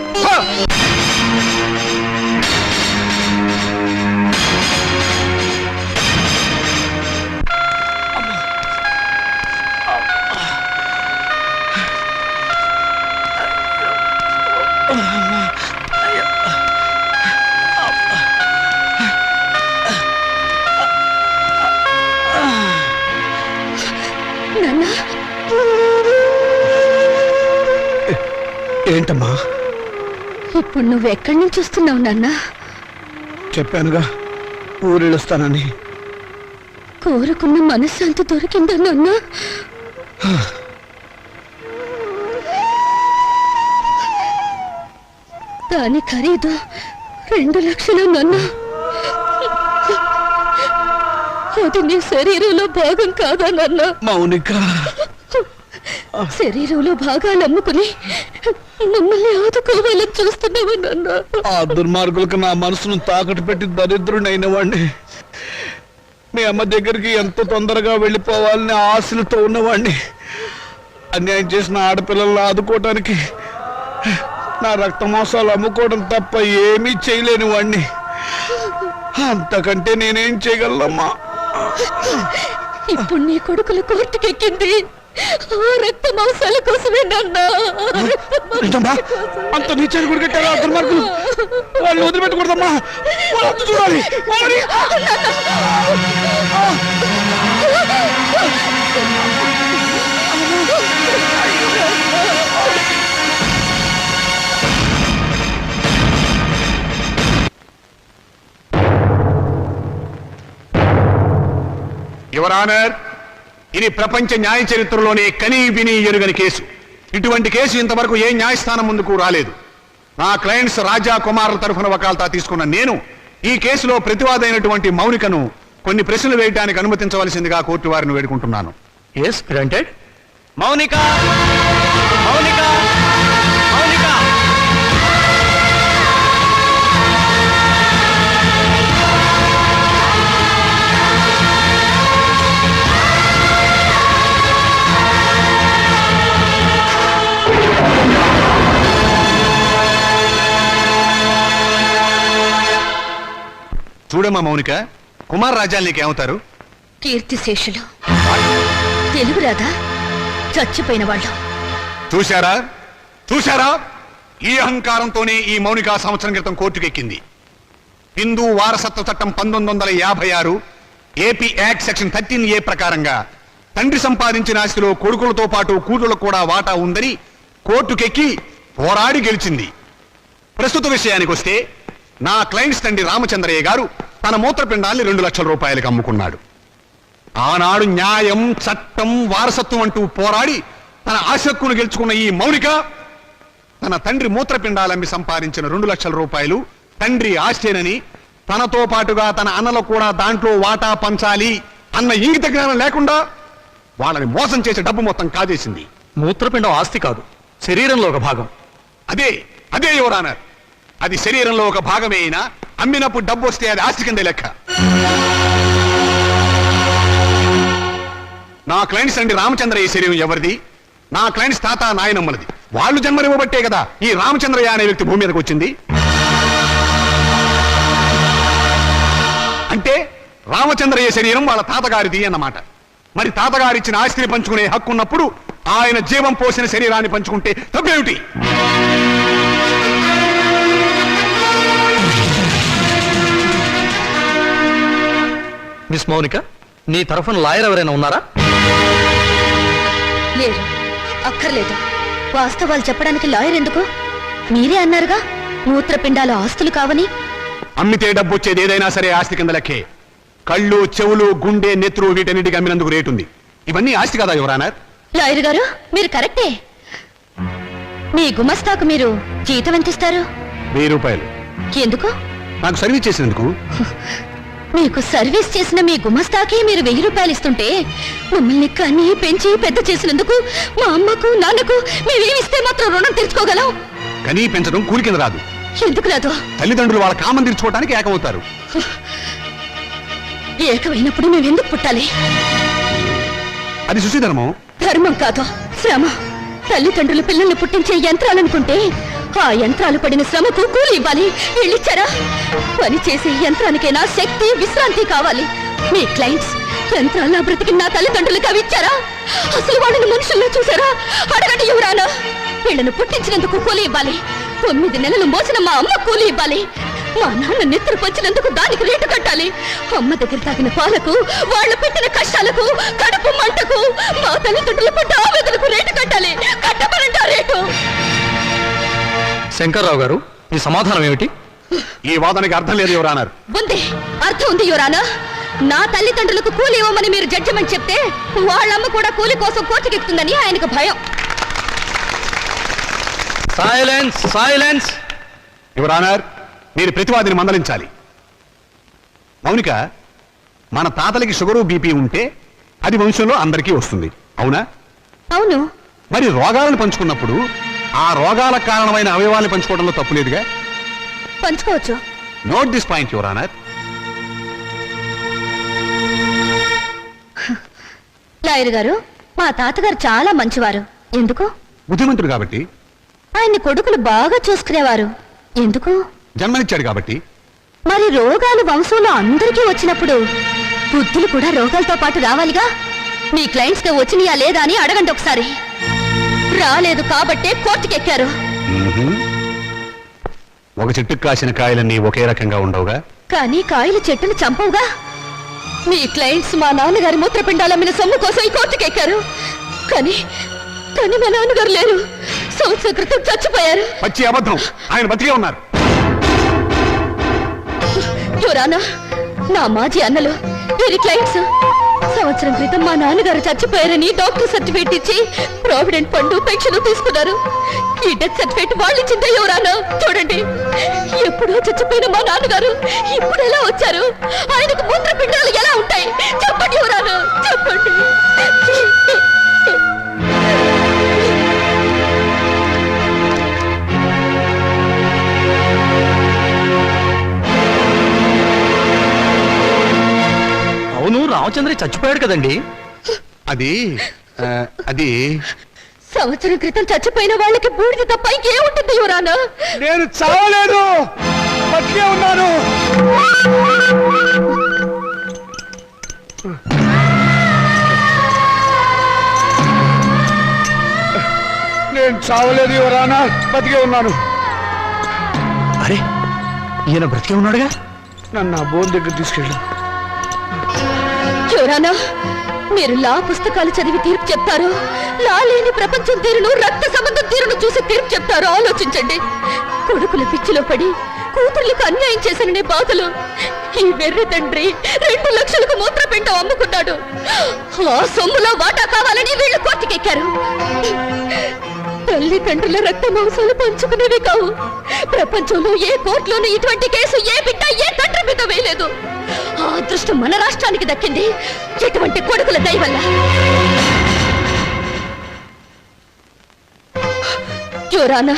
నాన్న ఏంటమ్మా? ఇప్పుడు నువ్వు ఎక్కడి నుంచి వస్తున్నావు నాన్న? చెప్పానుగా ఊరెళ్ళొస్తానని. కోరుకున్న మనశ్శాంతి దొరికిందా నాన్న? దాని ఖరీదు 2 లక్షలు నాన్న. అది నీ శరీరంలో భాగం కాదా నాన్న? మౌనిక, శరీరంలో భాగాలు అమ్ముకుని మమ్మల్ని ఆదుకోవాలని చూస్తున్నావు నాన్న. ఆ దుర్మార్గులకు నా మనసును తాకట్టు పెట్టి దరిద్రుడైన వాడిని. మీ అమ్మ దగ్గరికి ఎంత తొందరగా వెళ్ళిపోవాలని ఆశలతో ఉన్నవాడిని. అన్యాయం చేసిన ఆడపిల్లలను ఆదుకోవటానికి నా రక్త మాంసాలు అమ్ముకోవడం తప్ప ఏమీ చేయలేని వాడిని. అంతకంటే నేనేం చేయగలనమ్మా? ఇప్పుడు నీ కొడుకులు కోర్టుకెక్కింది ఆ రక్త మాంసాల కోసమే నాన్న. అంత నీచాన్ని కూడా కట్టారా దుర్మార్గులు? వాళ్ళు వదిలిపెట్టకూడదమ్మా. వాళ్ళంతా చూడాలి. యువర్ ఆనర్, ఇది ప్రపంచ న్యాయ చరిత్రలోనే కనీ విని ఎరుగని కేసు. ఇటువంటి కేసు ఇంతవరకు ఏ న్యాయస్థానం ముందుకు రాలేదు. నా క్లయింట్స్ రాజా కుమారుల తరఫున వకాల్తా తీసుకున్న నేను ఈ కేసులో ప్రతివాదైనటువంటి మౌనికను కొన్ని ప్రశ్నలు వేయడానికి అనుమతించవలసిందిగా కోర్టు వారిని వేడుకుంటున్నాను. Yes granted. మౌనిక, మౌనిక, మౌనిక. చూడమ్మా మౌనిక, కుమార్ రాజాలు నీకేమవుతారు? కీర్తిశేషులు. తెలుగు రాదా? చచ్చిపోయిన వాళ్ళు. చూశారా చూశారా? ఈ అహంకారంతోనే ఈ మౌనిక సంవత్సరం క్రితం కోర్టుకెక్కింది. హిందూ వారసత్వ చట్టం 1956 ఏపీ యాక్ట్ సెక్షన్ 13A ప్రకారంగా తండ్రి సంపాదించిన ఆస్తిలో కొడుకులతో పాటు కూతుళ్లకు కూడా వాటా ఉందని కోర్టుకెక్కి పోరాడి గెలిచింది. ప్రస్తుత విషయానికి వస్తే నా క్లయింట్స్ తండ్రి రామచంద్రయ్య గారు తన మూత్రపిండాన్ని 2 లక్షల రూపాయలకు అమ్ముకున్నాడు. ఆనాడు న్యాయం, చట్టం, వారసత్వం అంటూ పోరాడి తన ఆశక్కును గెలుచుకున్న ఈ మౌనిక తన తండ్రి మూత్రపిండాలమ్మి సంపాదించిన 2 లక్షల రూపాయలు తండ్రి ఆస్తేనని, తనతో పాటుగా తన అన్నలకు కూడా దాంట్లో వాటా పంచాలి అన్న ఇంగిత జ్ఞానం లేకుండా వాళ్ళని మోసం చేసే డబ్బు మొత్తం కాజేసింది. మూత్రపిండం ఆస్తి కాదు, శరీరంలో ఒక భాగం. అదే అదే యువర్ ఆనర్, అది శరీరంలో ఒక భాగమే అయినా అమ్మినప్పుడు డబ్బు వస్తే అది ఆస్తి కింద లెక్క. నా క్లయింట్స్ అండి రామచంద్రయ్య శరీరం ఎవరిది? నా క్లయింట్స్ తాత నాయనమ్మలది. వాళ్ళు జన్మనివ్వబట్టే కదా ఈ రామచంద్రయ్య అనే వ్యక్తి భూమి మీదకి వచ్చింది. అంటే రామచంద్రయ్య శరీరం వాళ్ళ తాతగారిది అన్నమాట. మరి తాతగారిచ్చిన ఆస్తిని పంచుకునే హక్కు ఉన్నప్పుడు ఆయన జీవం పోసిన శరీరాన్ని పంచుకుంటే తప్పేమిటి? మిస్ మౌనిక, నీ తరఫున లాయర్ ఎవరైనా ఉన్నారా? లేరు, అక్కర్లేదు. వాస్తవాలు చెప్పడానికి లాయర్ ఎందుకు? మీరే అన్నారుగా మూత్రపిండాల ఆస్తులు కావని. అమ్మితే డబ్బు వచ్చేది ఏదైనా సరే ఆస్తి కింద లెక్కే. కళ్ళు, చెవులు, గుండె, నెత్తురు వీటన్నిటికి అమ్మినందుకు రేటు ఉంది. ఇవన్నీ ఆస్తి కదా యువర్ ఆనర్. లాయర్ గారు మీరు కరెక్టే. మీ గుమస్తాకు మీరు జీతం ఎంత ఇస్తారు? 1000 రూపాయలు. ఎందుకు? నాకు సర్వీస్ చేసినందుకు. మీకు సర్వీస్ చేసిన మీ గుమస్తాకి మీరు 1000 రూపాయలు ఇస్తుంటే మమ్మల్ని కని పెంచి పెద్ద చేసినందుకు మా అమ్మకు నాన్నకు మేమేమిస్తే మాత్రం రుణం తీర్చుకోగలం? కనీ పెంచడం కూలి కింద రాదు. ఎందుకు రాదు? తల్లిదండ్రులు వాళ్ళ కామం తీర్చుకోవడానికి ఏకమవుతారు. ఏకమైనప్పుడు మేమెందుకు పుట్టాలి? అది సుశీధర్మం. ధర్మం కాదు, శ్రమ. తల్లిదండ్రులు పిల్లల్ని పుట్టించే యంత్రాలనుకుంటే ఆ యంత్రాలు పడిన శ్రమకు కూలి ఇవ్వాలి. వీళ్ళిచ్చారా? పని చేసే యంత్రానికైనా శక్తి, విశ్రాంతి కావాలి. మీ క్లయింట్స్ యంత్రాల బ్రతికి నా తల్లిదండ్రులకు అవి ఇచ్చారా? అసలు వాళ్ళని మనుషుల్లో చూసారా? అడగండి యువరానా. వీళ్ళను పుట్టించినందుకు కూలి ఇవ్వాలి. 9 నెలలు మోసిన మా అమ్మ కూలి ఇవ్వాలి. మా నాన్న నెత్తురు పంచినందుకు దానికి రేటు కట్టాలి. అమ్మ దగ్గర తాగిన పాలకు, వాళ్ళు పెట్టిన కష్టాలకు, కడుపు మంటకు, మా తల్లిదండ్రులు పడ్డ ఆవేదనకు రేటు కట్టాలి. కట్టమనంట రేటు. శంకర్రావు గారు, మీ సమాధానం ఏమిటి? ఈ వాదనకి అర్థం లేదు యువర్ ఆనర్. ఉంది, అర్థం ఉంది యువరానా. నా తల్లిదండ్రులకు కూలి ఇవ్వమని మీరు జడ్జిమెంట్ చెప్తే వాళ్ళమ్మ కూడా కూలి కోసం కోర్టుకెక్కుతుందని ఆయనకు భయం. Silence, silence. యువర్ ఆనర్, మీరు ప్రతివాదిని మందలించాలి. మౌనిక, మన తాతలకి షుగరు, బీపీ ఉంటే అది వంశంలో అందరికీ వస్తుంది, అవునా? అవును. మరి రోగాలను పంచుకున్నప్పుడు ఆ రోగాలకు కారణమైన అవయవాలను పంచుకోవడంలో తప్పు లేదుగా? పంచుకోవచ్చు. Note this point your honour. Lawyer గారు, మా తాతగారు చాలా మంచివారు. ఎందుకు? బుద్ధిమంతుడు కాబట్టి. ఆయన్ని కొడుకులు బాగా చూసుకునేవారు. ఎందుకు? జన్మనిచ్చాడు కాబట్టి. మరి రోగాలు వంశంలో అందరికీ వచ్చినప్పుడు బుద్ధులు కూడా రోగాలతో పాటు రావాలిగా. మీ క్లయింట్స్ కి వచ్చినాయా లేదా అని అడగండి ఒకసారి. రాలేదు కాబట్టే కోర్టుకెక్కారు. ఒక చెట్టుకు కాసిన కాయలన్నీ ఒకే రకంగా ఉండవుగా. కానీ కాయలు చెట్టును చంపవుగా. మీ క్లయింట్స్ మా నాన్నగారి మూత్రపిండాలమ్మిన సొమ్ము కోసం ఈ కోర్టుకెక్కారు. కానీ కానీ మా నాన్నగారు లేరు. సంవత్సరం క్రితం చచ్చిపోయారు. పచ్చి అబద్ధం. ఆయన బతికే ఉన్నారు. యువరానా, నా మాజీ అన్నలు వీరి క్లయింట్స్ సంవత్సరం క్రితం మా నాన్నగారు చచ్చిపోయారని డాక్టర్ సర్టిఫికేట్ ఇచ్చి ప్రావిడెంట్ ఫండ్, పెన్షన్ తీసుకున్నారు. ఈ డెత్ సర్టిఫికేట్ వాళ్ళు ఇచ్చిందే యువరానా. చూడండి, ఎప్పుడో చచ్చిపోయిన మా నాన్నగారు ఇప్పుడు ఎలా వచ్చారు? ఆయనకు మూత్రపిండాలు ఎలా ఉంటాయి? చెప్పండి యువరానా, చెప్పండి. అవును, రామచంద్ర చచ్చిపోయాడు కదండి. అది సంవత్సరం క్రితం చచ్చిపోయిన వాళ్ళకి బూడిద తప్ప ఇంకేముంటుంది యువరానా? నేను చావలేదు, బతికే ఉన్నాను. నేను చావలేదు యువరానా, బతికే ఉన్నాను. అరే, ఈయన బ్రతికే ఉన్నాడుగా. నన్ను ఆ బోన్ దగ్గర తీసుకెళ్ళు. యువరానా, మీరు లా పుస్తకాలు చదివి తీర్పు చెప్తారు. లా లేని ప్రపంచం తీరును, రక్త సంబంధం తీరును చూసి తీర్పు చెప్తారు. ఆలోచించండి. కొడుకుల పిచ్చిలో పడి కూతుర్లకు అన్యాయం చేశాననే బాధలు ఈ వెర్రి తండ్రి 2 లక్షలకు మూత్రపిండం అమ్ముకున్నాడు. ఆ సొమ్ములో వాటా కావాలని వీళ్ళు కోర్టుకెక్కారు. తల్లిదండ్రుల రక్త మాంసాలు పంచుకునేవి కావు. ప్రపంచంలో ఏ కోర్టులోనూ ఇటువంటి కేసు ఏ బిడ్డ ఏ తండ్రి మీద వేయలేదు. ఆ అదృష్టం మన రాష్ట్రానికి దక్కింది ఎటువంటి కొడుకుల దయ వల్ల. యువరానా,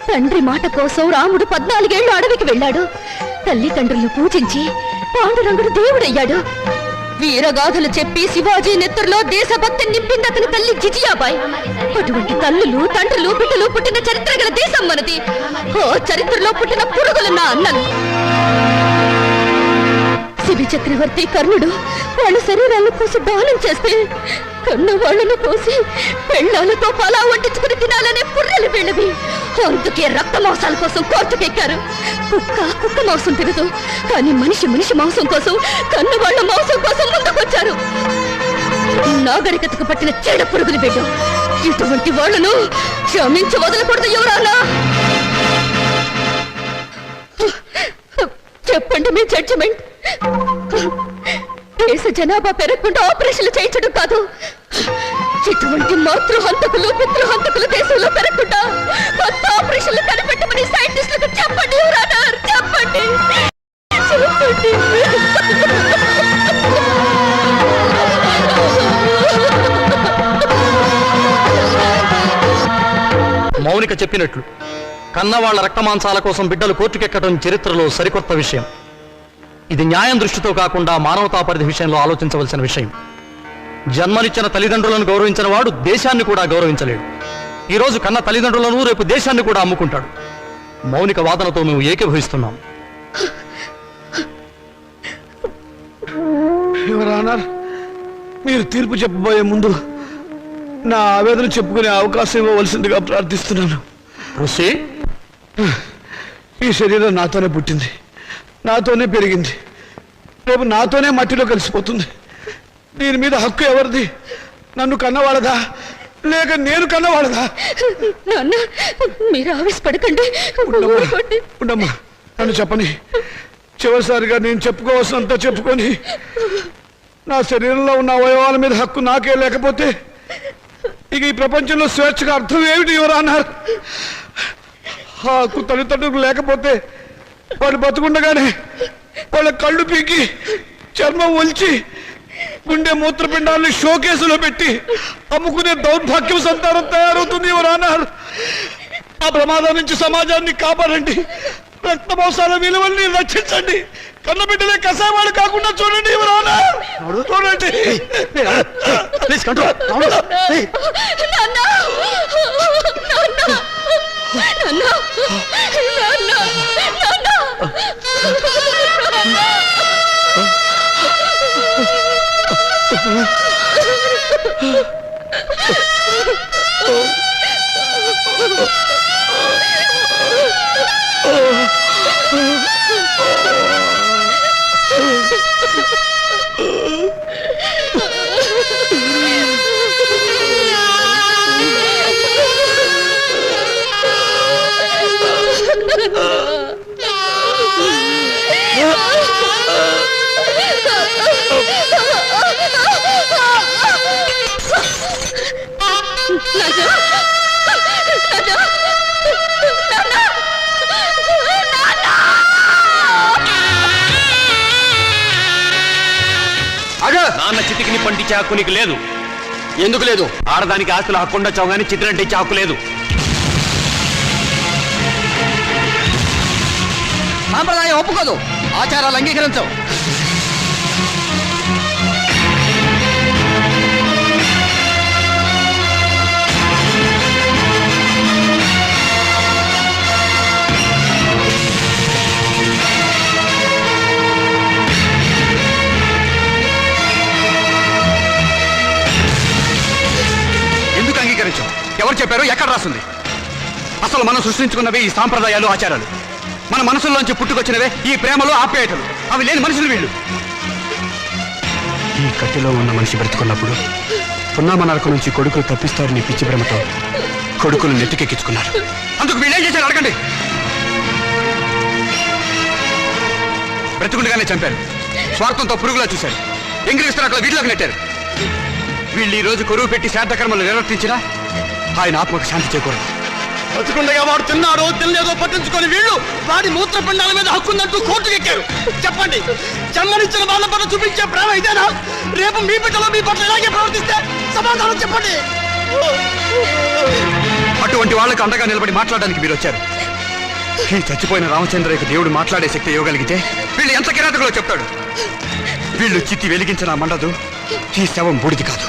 తండ్రి మాట కోసం రాముడు 14 ఏళ్లు అడవికి వెళ్ళాడు. తల్లిదండ్రులను పూజించి పాండురంగుడు దేవుడయ్యాడు. వీరగాథలు చెప్పి శివాజీ నెత్తురులో దేశభక్తి నింపింది అతని తల్లి జిజియాబాయ్. అటువంటి తల్లులు, తండ్రులు, బిడ్డలు పుట్టిన చరిత్ర గల దేశం మనది. ఓ చరిత్రలో పుట్టిన పురుగులు నా అన్నలు. శిబి చక్రవర్తి కర్ణుడు వాళ్ళ శరీరాలను కోసి దానం చేస్తే కన్న వాళ్ళను కోసి పెళ్ళాలతో పలా వండించుకుని తినాలనే పుర్రెలు వీళ్ళవి. అందుకే రక్త మాంసాల కోసం కోర్టుకెక్కారు. కుక్క మాంసం తినదు, కానీ మనిషి మాంసం కోసం, కన్న వాళ్ళ మాంసం కోసం ముందుకొచ్చారు. నాగరికతకు పట్టిన చెడ పురుగులు బిడ్డ. ఇటువంటి వాళ్ళను క్షమించి వదలకూడదు యువరానా. చెప్పండి మీ జడ్జిమెంట్. దేశ జనాభా పెరగకుండా ఆపరేషన్లు చేయించడం కాదు, ఇటువంటి మాతృహంతకులు, పితృహంతకులు దేశంలో పెరగకుండా కొత్త ఆపరేషన్లు కనిపెట్టమని సైంటిస్టులకు చెప్పండి యువరానా, చెప్పండి. మౌనిక చెప్పినట్లు కన్నవాళ్ల రక్తమాంసాల కోసం బిడ్డలు కోర్టుకెక్కడం చరిత్రలో సరికొత్త విషయం. ఇది న్యాయం దృష్టితో కాకుండా మానవతా పరిధి విషయంలో ఆలోచించవలసిన విషయం. జన్మనిచ్చిన తల్లిదండ్రులను గౌరవించిన వాడు దేశాన్ని కూడా గౌరవించలేడు. ఈ రోజు కన్న తల్లిదండ్రులను రేపు దేశాన్ని కూడా అమ్ముకుంటాడు. మౌనిక వాదనతో మేము ఏకీభవిస్తున్నాం. యువరానర్, మీరు తీర్పు చెప్పబోయే ముందు నా ఆవేదన చెప్పుకునే అవకాశం ఇవ్వవలసిందిగా ప్రార్థిస్తున్నాను. ఈ శరీరం నాతోనే పుట్టింది, నాతోనే పెరిగింది, రేపు నాతోనే మట్టిలో కలిసిపోతుంది. దీని మీద హక్కు ఎవరిది? నన్ను కన్నవాళ్ళదా లేక నేను కన్నవాళ్ళదా? మీరు ఆవేశపడకండి. ఉండమ్మా, నన్ను చెప్పని. చివరిసారిగా నేను చెప్పుకోవాల్సినంత చెప్పుకొని నా శరీరంలో ఉన్న అవయవాల మీద హక్కు నాకే లేకపోతే ఇక ఈ ప్రపంచంలో స్వేచ్ఛగా అర్థం ఏమిటి యువరానర్? ఆ హక్కు తల్లిదండ్రులకు లేకపోతే వాళ్ళు బతుకుండగానే వాళ్ళ కళ్ళు పీకి చర్మం ఒలిచి గుండె మూత్రపిండాలని షోకేసులో పెట్టి అమ్ముకునే దౌర్భాగ్యం సంతానం తయారవుతుంది యువరానర్. ఆ ప్రమాదం నుంచి సమాజాన్ని కాపాడండి. రక్త మాంసాల విలువల్ని రక్షించండి. కన్నబిడ్డలే కసావాళ్ళు కాకుండా చూడండి యువరానర్, చూడండి. నాన్న చితికిని పండించే హక్కు నీకు లేదు. ఎందుకు లేదు? ఆడదానికి ఆస్తులు హక్కు ఉండొచ్చావు కానీ చిత్రంటే ఇచ్చే హక్కు లేదు. సాంప్రదాయం ఒప్పుకోదు, ఆచారాలు అంగీకరించవు. ఎందుకు అంగీకరించావు? ఎవరు చెప్పారు? ఎక్కడ రాస్తుంది? అసలు మనం సృష్టించుకున్నవే ఈ సాంప్రదాయాలు, ఆచారాలు. మన మనసుల్లోంచి పుట్టుకొచ్చినవే ఈ ప్రేమలు, ఆప్యాయతలు. అవి లేని మనుషులు వీళ్ళు. ఈ కట్టెలో ఉన్న మనిషి బ్రతుకున్నప్పుడు పున్నామనరక నుంచి కొడుకులు తప్పిస్తారని పిచ్చి ప్రేమతో కొడుకులు నెత్తికెక్కించుకున్నారు. అందుకు వీళ్ళేం చేశారు అడగండి. బ్రతుకుండగానే చంపారు, స్వార్థంతో పురుగులా చూశారు, ఎంగిరిస్తున్నట్లు వీటిలోకి నెట్టారు. వీళ్ళు ఈ రోజు కొరువు పెట్టి శ్రాద్ధకర్మలు నిర్వర్తించినా ఆయన ఆత్మకు శాంతి చేకూరదు. బతుకుండగా వాడు తిన్నాడో తినలేదో పట్టించుకొని వీళ్ళు వాడి మూత్రపిండాల మీద హక్కుందంటూ కోర్టుకు ఎక్కారు. చెప్పండి, జన్మనిచ్చిన వాళ్ళ పట్ల చూపించే ప్రేమ ఇదేనా? రేపు మీ బిడ్డలో మీ పట్ల ఇలాగే ప్రవర్తిస్తే సమాధానం చెప్పండి. అటువంటి వాళ్ళకి అండగా నిలబడి మాట్లాడడానికి మీరు వచ్చారు. ఈ చచ్చిపోయిన రామచంద్రయ్యకు దేవుడు మాట్లాడే శక్తి ఇవ్వగలిగితే వీళ్ళు ఎంత కిరాతకులో చెప్తాడు. వీళ్ళు చిత్తి వెలిగించిన మండదు, ఈ శవం బూడిది కాదు.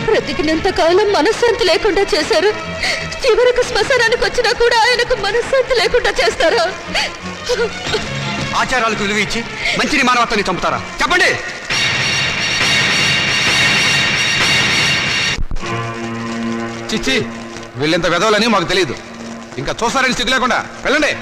బ్రతికినంత కాలం మనశ్శాంతి లేకుండా చేశారు. చివరకు శ్మశానానికి వచ్చినా కూడా ఆయనకు మనశ్శాంతి లేకుండా చేస్తారా? ఆచారాలకు విలువ ఇచ్చి మంచిని మానవత్వాన్ని చంపుతారా? చెప్పండి. చిచ్చి వీళ్ళెంత వెదవలని మాకు తెలియదు. ఇంకా చూస్తారని సిగ్గు లేకుండా వెళ్ళండి.